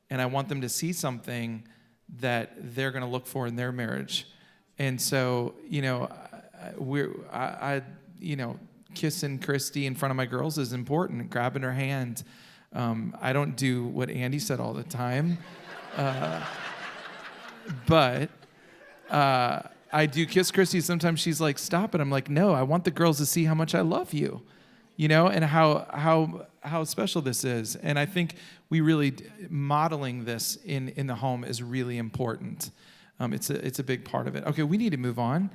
And I want them to see something that they're going to look for in their marriage. And so, kissing Christy in front of my girls is important, grabbing her hand. I don't do what Andy said all the time, but I do kiss Christy. Sometimes she's like, stop it. I'm like, no, I want the girls to see how much I love you, and how special this is. And I think we really, modeling this in the home is really important. It's a big part of it. Okay, we need to move on.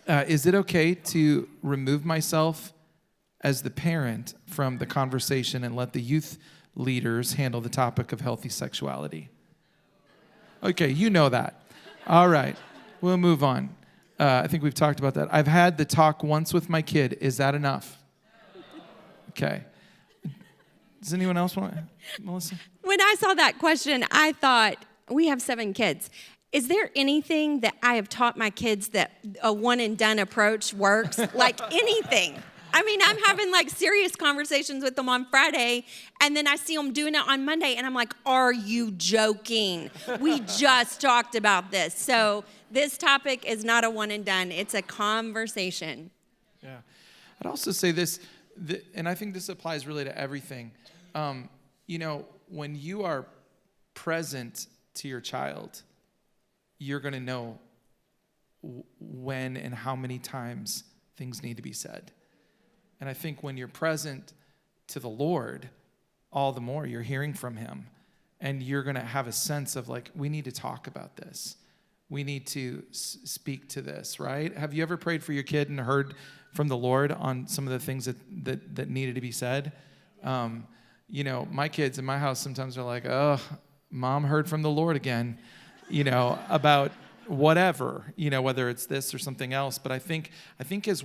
Is it okay to remove myself as the parent from the conversation and let the youth leaders handle the topic of healthy sexuality? Okay, you know that. All right, we'll move on. I think we've talked about that. I've had the talk once with my kid. Is that enough? Okay. Does anyone else want to, Melissa? When I saw that question, I thought, we have 7 kids. Is there anything that I have taught my kids that a one and done approach works? Like anything? I mean, I'm having like serious conversations with them on Friday, and then I see them doing it on Monday, and I'm like, are you joking? We just talked about this. So this topic is not a one and done. It's a conversation. Yeah. I'd also say this, and I think this applies really to everything. When you are present to your child, you're going to know when and how many times things need to be said. And I think when you're present to the Lord, all the more you're hearing from him. And you're going to have a sense of like, we need to talk about this. We need to speak to this, right? Have you ever prayed for your kid and heard from the Lord on some of the things that needed to be said? You know, my kids in my house sometimes are like, oh, Mom heard from the Lord again, you know, about whatever, you know, whether it's this or something else. But I think as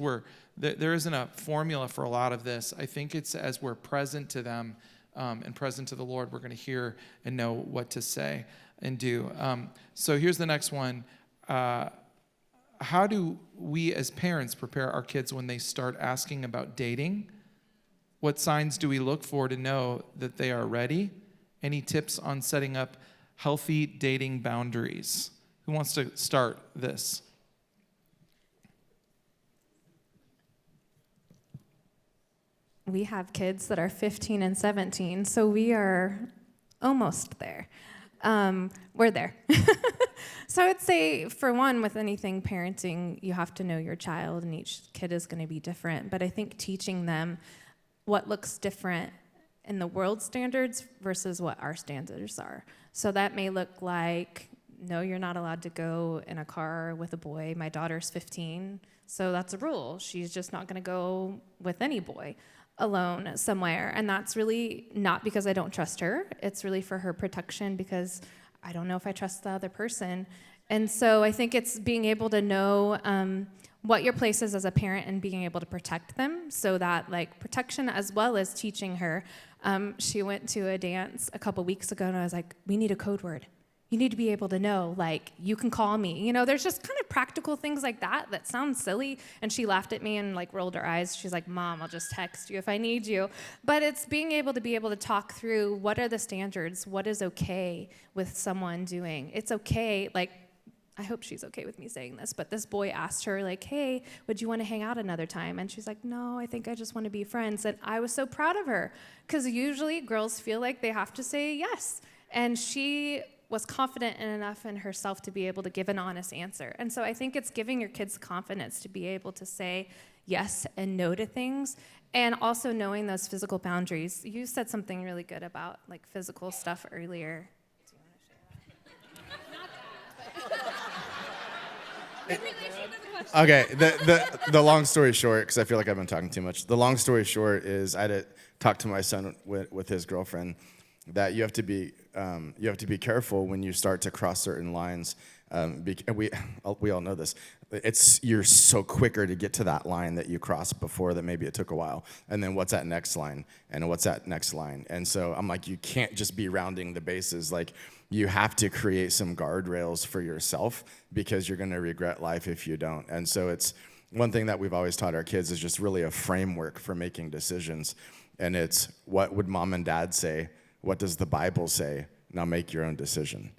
there isn't a formula for a lot of this. I think it's as we're present to them and present to the Lord, we're going to hear and know what to say and do. So here's the next one. How do we as parents prepare our kids when they start asking about dating? What signs do we look for to know that they are ready? Any tips on setting up healthy dating boundaries? Who wants to start this? We have kids that are 15 and 17, so we are almost there. We're there. So I would say, for one, with anything parenting, you have to know your child, and each kid is going to be different. But I think teaching them what looks different in the world standards versus what our standards are. So that may look like, no, you're not allowed to go in a car with a boy. My daughter's 15, so that's a rule. She's just not going to go with any boy alone somewhere. And that's really not because I don't trust her. It's really for her protection, because I don't know if I trust the other person. And so I think it's being able to know what your place is as a parent and being able to protect them, so that like protection as well as teaching her. She went to a dance a couple weeks ago, and I was like, we need a code word. You need to be able to know, like, you can call me. You know, there's just kind of practical things like that sound silly. And she laughed at me and like rolled her eyes. She's like, Mom, I'll just text you if I need you. But it's being able to talk through, what are the standards? What is okay with someone doing? It's okay, like, I hope she's okay with me saying this, but this boy asked her, like, hey, would you want to hang out another time? And she's like, no, I think I just want to be friends. And I was so proud of her, because usually girls feel like they have to say yes. And she was confident enough in herself to be able to give an honest answer. And so I think it's giving your kids confidence to be able to say yes and no to things, and also knowing those physical boundaries. You said something really good about like physical stuff earlier. Do you want to share that? Okay, the long story short, because I feel like I've been talking too much. The long story short is I had to talk to my son with his girlfriend that you have to be careful when you start to cross certain lines. We all know this. You're so quicker to get to that line that you crossed before that maybe it took a while. And then what's that next line? And what's that next line? And so I'm like, you can't just be rounding the bases. Like, you have to create some guardrails for yourself, because you're going to regret life if you don't. And so it's one thing that we've always taught our kids is just really a framework for making decisions. And it's, what would mom and dad say? What does the Bible say? Now make your own decision.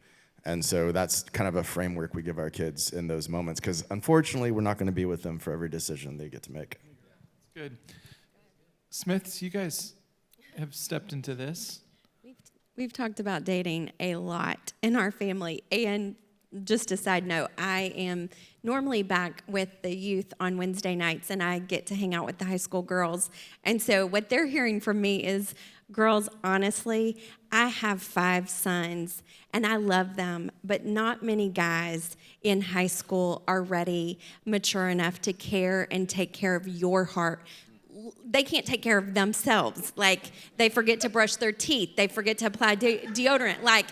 And so that's kind of a framework we give our kids in those moments, because unfortunately, we're not going to be with them for every decision they get to make. That's good. Smiths, you guys have stepped into this. We've talked about dating a lot in our family. And just a side note, I am normally back with the youth on Wednesday nights, and I get to hang out with the high school girls. And so what they're hearing from me is, girls, honestly, I have 5 sons, and I love them, but not many guys in high school are ready, mature enough to care and take care of your heart. They can't take care of themselves. Like, they forget to brush their teeth. They forget to apply deodorant. Like,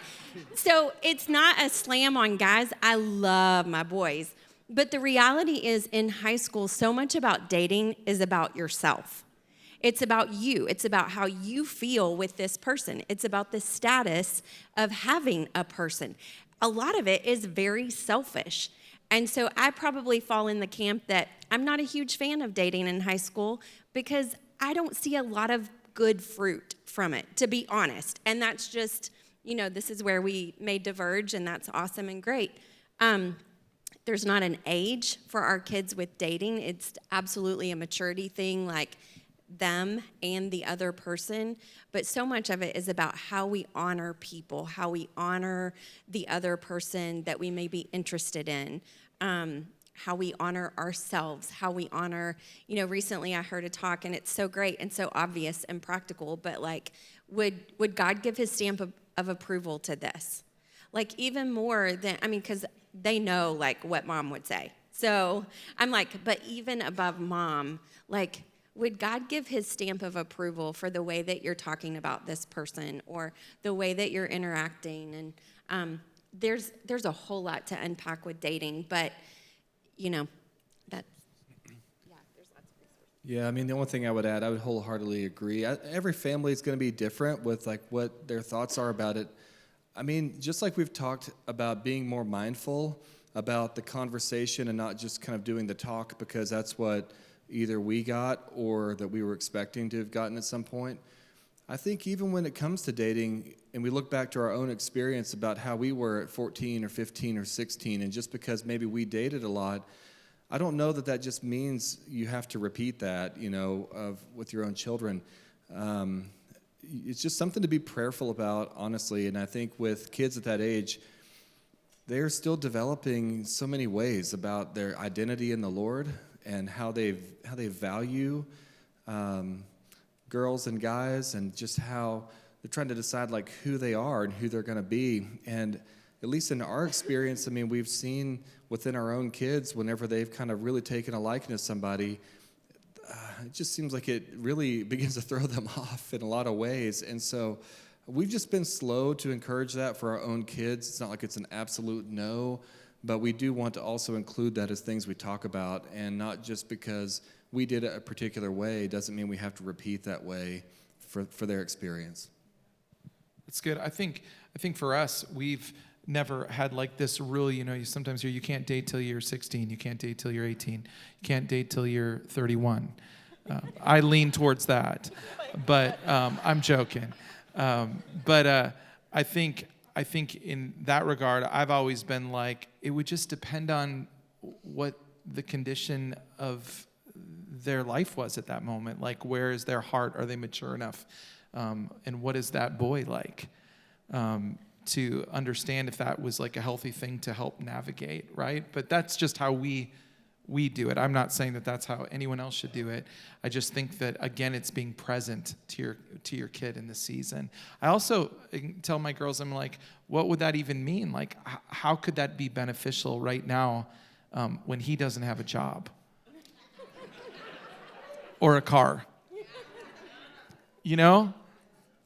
so it's not a slam on guys. I love my boys. But the reality is, in high school, so much about dating is about yourself. It's about you. It's about how you feel with this person. It's about the status of having a person. A lot of it is very selfish. And so I probably fall in the camp that I'm not a huge fan of dating in high school, because I don't see a lot of good fruit from it, to be honest. And that's just, this is where we may diverge, and that's awesome and great. There's not an age for our kids with dating. It's absolutely a maturity thing, like them and the other person. But so much of it is about how we honor people, how we honor the other person that we may be interested in. how we honor ourselves, how we honor, recently I heard a talk and it's so great and so obvious and practical, but like, would God give his stamp of approval to this? Like even more than, because they know like what mom would say. So I'm like, but even above mom, like, would God give his stamp of approval for the way that you're talking about this person or the way that you're interacting? And there's a whole lot to unpack with dating, but that's, there's lots of resources. Yeah, the only thing I would add, I would wholeheartedly agree. Every family is going to be different with like what their thoughts are about it. Just like we've talked about being more mindful about the conversation and not just kind of doing the talk because that's what either we got or that we were expecting to have gotten at some point. I think even when it comes to dating, and we look back to our own experience about how we were at 14 or 15 or 16, and just because maybe we dated a lot, I don't know that that just means you have to repeat that, with your own children. It's just something to be prayerful about, honestly, and I think with kids at that age, they're still developing so many ways about their identity in the Lord and how they value girls and guys, and just how they're trying to decide like who they are and who they're going to be. And at least in our experience, we've seen within our own kids, whenever they've kind of really taken a liking to somebody, it just seems like it really begins to throw them off in a lot of ways. And so we've just been slow to encourage that for our own kids. It's not like it's an absolute no, but we do want to also include that as things we talk about, and not just because we did it a particular way doesn't mean we have to repeat that way for their experience. That's good. I think for us, we've never had like this rule, you sometimes hear you can't date till you're 16, you can't date till you're 18, you can't date till you're 31. I lean towards that, but I'm joking. But I think in that regard, I've always been like, it would just depend on what the condition of their life was at that moment. Like, where is their heart? Are they mature enough? And what is that boy like? To understand if that was like a healthy thing to help navigate, right? But that's just how we do it. I'm not saying that that's how anyone else should do it. I just think that, again, it's being present to your kid in the season. I also tell my girls, I'm like, what would that even mean? Like, how could that be beneficial right now when he doesn't have a job or a car?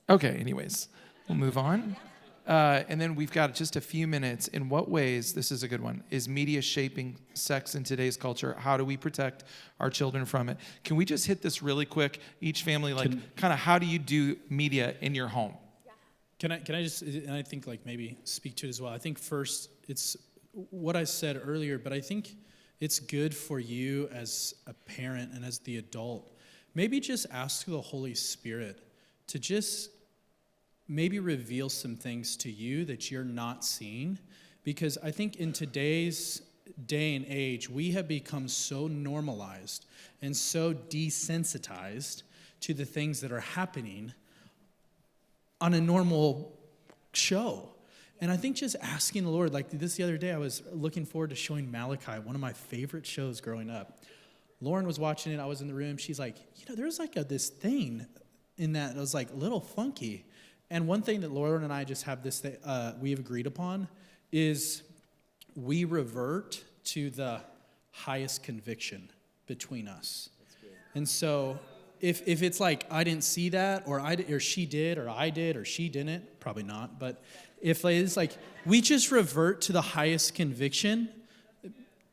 Okay, anyways, we'll move on. And then we've got just a few minutes. In what ways, this is a good one, is media shaping sex in today's culture? How do we protect our children from it? Can we just hit this really quick? Each family, kind of how do you do media in your home? Can I just, and I think like maybe speak to it as well. I think first, it's what I said earlier, but I think it's good for you as a parent and as the adult, maybe just ask the Holy Spirit to just maybe reveal some things to you that you're not seeing. Because I think in today's day and age, we have become so normalized and so desensitized to the things that are happening on a normal show. And I think just asking the Lord, like this the other day, I was looking forward to showing Malachi, one of my favorite shows growing up. Lauren was watching it, I was in the room, she's like, there's like this thing in that was like a little funky. And one thing that Lauren and I just have this thing, we have agreed upon is we revert to the highest conviction between us. And so if it's like I didn't see that, or she did, or I did, or she didn't, probably not. But if it's like we just revert to the highest conviction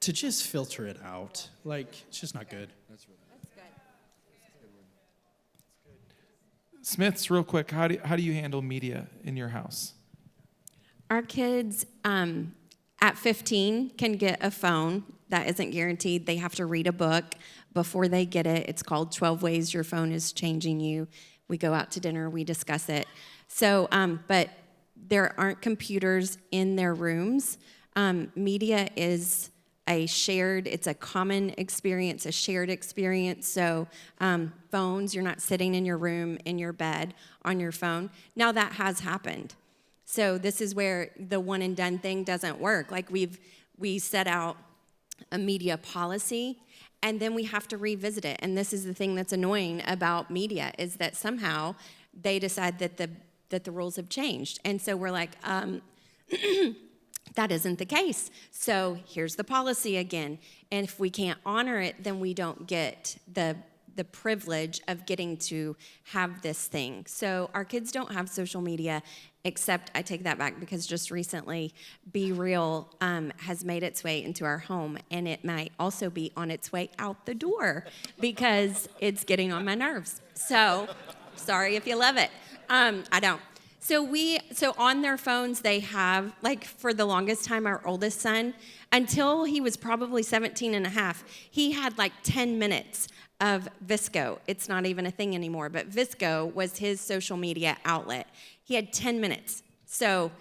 to just filter it out, like it's just not good. Smiths, real quick, how do you handle media in your house? Our kids at 15 can get a phone. That isn't guaranteed. They have to read a book before they get it. It's called 12 Ways Your Phone is Changing You. We go out to dinner, we discuss it. So, but there aren't computers in their rooms. Media is it's a common experience, a shared experience. So phones, you're not sitting in your room, in your bed, on your phone. Now that has happened. So this is where the one and done thing doesn't work. Like we set out a media policy, and then we have to revisit it. And this is the thing that's annoying about media, is that somehow they decide that the rules have changed. And so we're like, that isn't the case. So here's the policy again. And if we can't honor it, then we don't get the privilege of getting to have this thing. So our kids don't have social media, except, I take that back, because just recently Be Real has made its way into our home, and it might also be on its way out the door because it's getting on my nerves. So sorry if you love it. I don't. So on their phones, they have, like, for the longest time, our oldest son, until he was probably 17 and a half, he had like 10 minutes of Visco. It's not even a thing anymore, but Visco was his social media outlet. He had 10 minutes. So,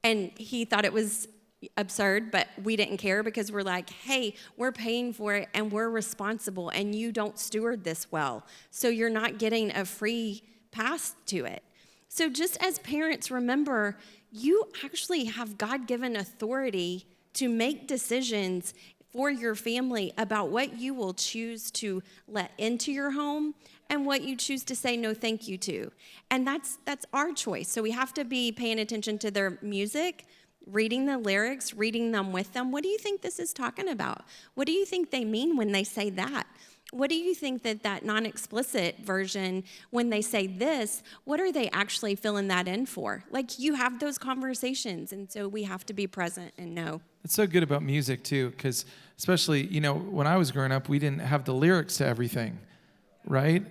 and he thought it was absurd, but we didn't care, because we're like, hey, we're paying for it and we're responsible, and you don't steward this well. So you're not getting a free pass to it. So just as parents, remember, you actually have God-given authority to make decisions for your family about what you will choose to let into your home and what you choose to say no thank you to. And that's our choice. So we have to be paying attention to their music, reading the lyrics, reading them with them. What do you think this is talking about? What do you think they mean when they say that? What do you think that non-explicit version, when they say this, what are they actually filling that in for? Like, you have those conversations, and so we have to be present and know. It's so good about music, too, because especially, when I was growing up, we didn't have the lyrics to everything, right?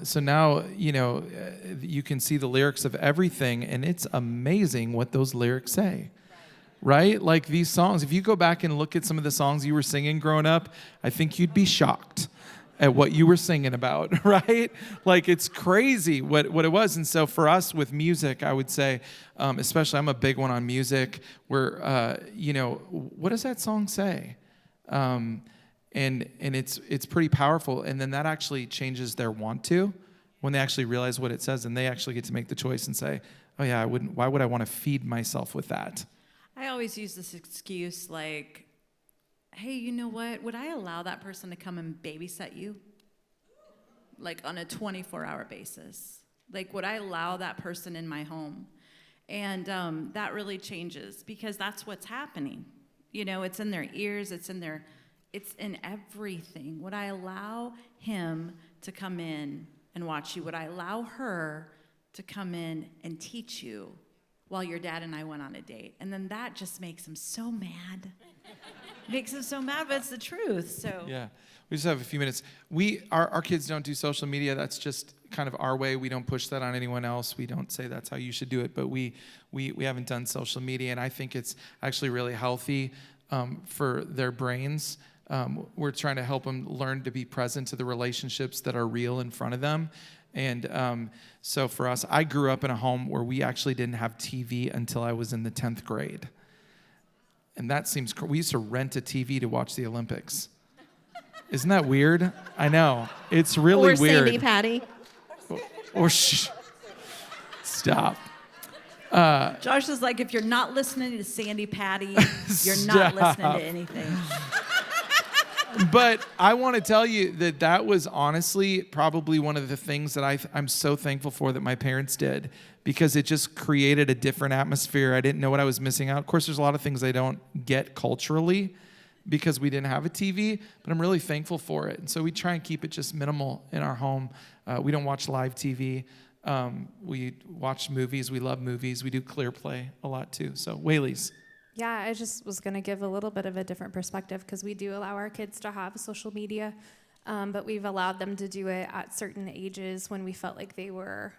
So now, you can see the lyrics of everything, and it's amazing what those lyrics say, right? Like these songs, if you go back and look at some of the songs you were singing growing up, I think you'd be shocked at what you were singing about, right? Like, it's crazy what it was. And so for us with music, I would say, especially, I'm a big one on music, where, what does that song say? And it's pretty powerful. And then that actually changes their want to, when they actually realize what it says, and they actually get to make the choice and say, oh yeah, why would I want to feed myself with that? I always use this excuse like, hey, you know what? Would I allow that person to come and babysit you? Like on a 24-hour basis. Like, would I allow that person in my home? And that really changes, because that's what's happening. It's in their ears, it's in everything. Would I allow him to come in and watch you? Would I allow her to come in and teach you while your dad and I went on a date? And then that just makes him so mad. Makes him so mad, but it's the truth. So yeah, we just have a few minutes. Our kids don't do social media. That's just kind of our way. We don't push that on anyone else. We don't say that's how you should do it. But we haven't done social media, and I think it's actually really healthy for their brains. We're trying to help them learn to be present to the relationships that are real in front of them. And so for us, I grew up in a home where we actually didn't have TV until I was in the 10th grade. And that seems, we used to rent a TV to watch the Olympics. Isn't that weird? I know. It's really or weird. Sandy Patty. Stop. Josh is like, if you're not listening to Sandy Patty, you're not listening to anything. But I want to tell you that was honestly probably one of the things that I'm so thankful for that my parents did, because it just created a different atmosphere. I didn't know what I was missing out. Of course, there's a lot of things I don't get culturally because we didn't have a TV, but I'm really thankful for it. And so we try and keep it just minimal in our home. We don't watch live TV. We watch movies. We love movies. We do Clear Play a lot too. So Whaley's. Yeah, I just was going to give a little bit of a different perspective, because we do allow our kids to have social media, but we've allowed them to do it at certain ages when we felt like they were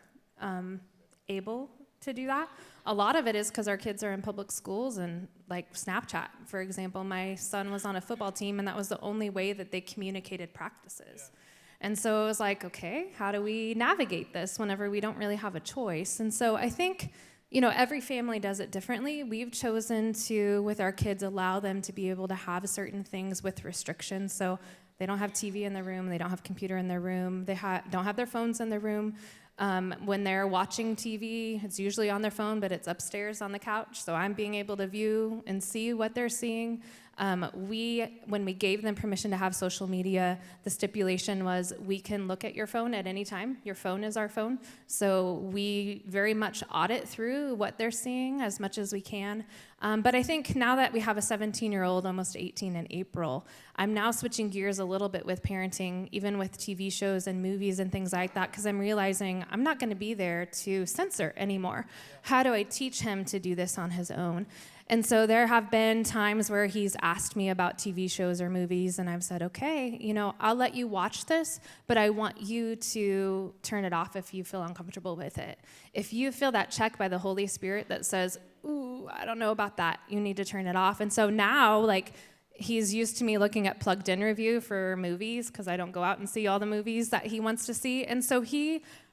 able to do that. A lot of it is because our kids are in public schools, and like Snapchat, for example. My son was on a football team, and that was the only way that they communicated practices. And so it was like, okay, how do we navigate this whenever we don't really have a choice? And so I think, every family does it differently. We've chosen to, with our kids, allow them to be able to have certain things with restrictions. So they don't have TV in their room, they don't have computer in their room, they don't have their phones in their room. When they're watching TV, it's usually on their phone, but it's upstairs on the couch. So I'm being able to view and see what they're seeing. When we gave them permission to have social media, the stipulation was we can look at your phone at any time. Your phone is our phone. So we very much audit through what they're seeing as much as we can. But I think now that we have a 17-year-old, almost 18 in April, I'm now switching gears a little bit with parenting, even with TV shows and movies and things like that, because I'm realizing I'm not going to be there to censor anymore. How do I teach him to do this on his own? And so there have been times where he's asked me about TV shows or movies, and I've said, okay, I'll let you watch this, but I want you to turn it off if you feel uncomfortable with it. If you feel that check by the Holy Spirit that says, ooh, I don't know about that, you need to turn it off. And so now, he's used to me looking at plugged in review for movies, because I don't go out and see all the movies that he wants to see. And so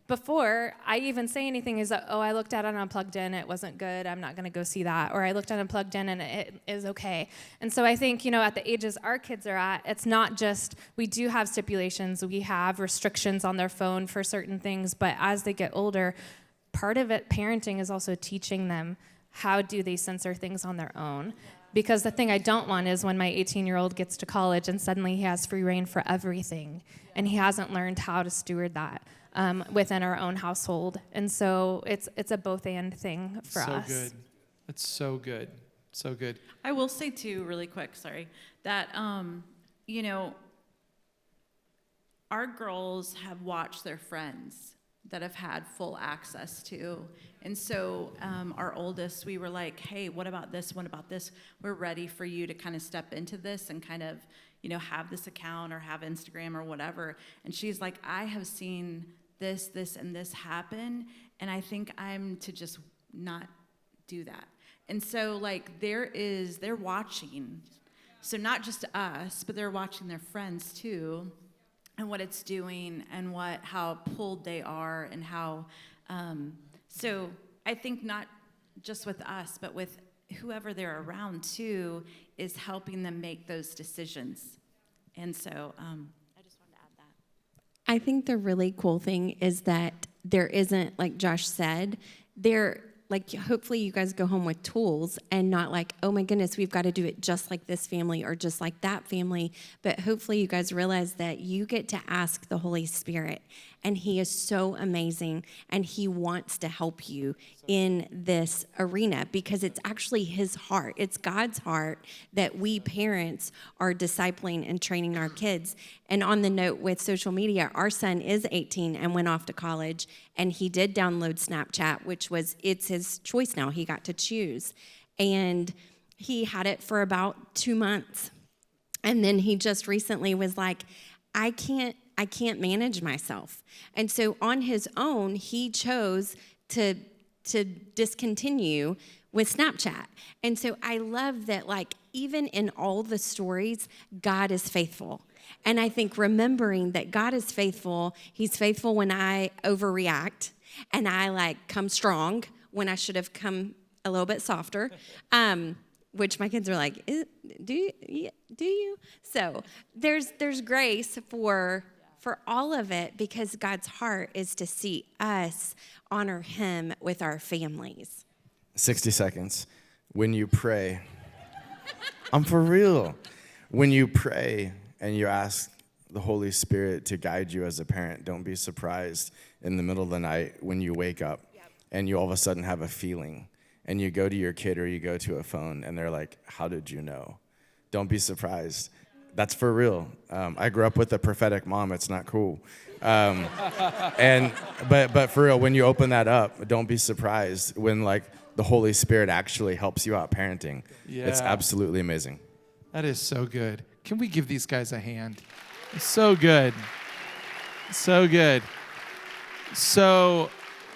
before I even say anything, is that, oh, I looked at it Unplugged In, it wasn't good, I'm not going to go see that. Or I looked at Unplugged In and it is okay. And so I think, at the ages our kids are at, it's not just, we do have stipulations, we have restrictions on their phone for certain things, but as they get older, part of it, parenting, is also teaching them how do they censor things on their own. Because the thing I don't want is when my 18-year-old gets to college and suddenly he has free reign for everything, and he hasn't learned how to steward that within our own household. And so it's a both and thing for us. So good. It's so good. So good. I will say too, really quick, sorry, that our girls have watched their friends that have had full access to. And so our oldest, we were like, hey, what about this? What about this? We're ready for you to kind of step into this and kind of, have this account or have Instagram or whatever. And she's like, I have seen this, and this happen, and I think I'm to just not do that. And so they're watching. So not just us, but they're watching their friends too, and what it's doing, and how pulled they are, and how, so I think not just with us, but with whoever they're around too, is helping them make those decisions. And so I just wanted to add that. I think the really cool thing is that there isn't, like Josh said, hopefully you guys go home with tools and not like, oh my goodness, we've got to do it just like this family or just like that family. But hopefully you guys realize that you get to ask the Holy Spirit, and he is so amazing, and he wants to help you in this arena, because it's actually his heart. It's God's heart that we parents are discipling and training our kids. And on the note with social media, our son is 18 and went off to college, and he did download Snapchat, it's his choice now. He got to choose. And he had it for about 2 months. And then he just recently was like, I can't manage myself. And so on his own, he chose to discontinue with Snapchat. And so I love that, even in all the stories, God is faithful. And I think remembering that God is faithful, he's faithful when I overreact, and I come strong when I should have come a little bit softer. Which my kids are like, do you? So there's grace for all of it, because God's heart is to see us honor him with our families. 60 seconds. When you pray, I'm for real. When you pray and you ask the Holy Spirit to guide you as a parent, don't be surprised in the middle of the night when you wake up and you all of a sudden have a feeling, and you go to your kid or you go to a phone and they're like, how did you know? Don't be surprised. That's for real. I grew up with a prophetic mom. It's not cool. But for real, when you open that up, don't be surprised when the Holy Spirit actually helps you out parenting. Yeah. It's absolutely amazing. That is so good. Can we give these guys a hand? So good. So good. So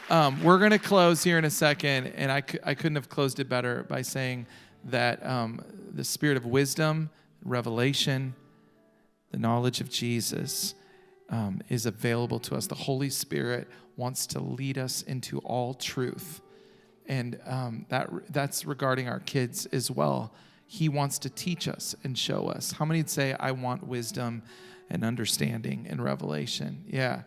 we're going to close here in a second, and I couldn't have closed it better by saying that the spirit of wisdom, revelation, the knowledge of Jesus is available to us. The Holy Spirit wants to lead us into all truth. And that's regarding our kids as well. He wants to teach us and show us. How many would say, I want wisdom and understanding and revelation? Yeah.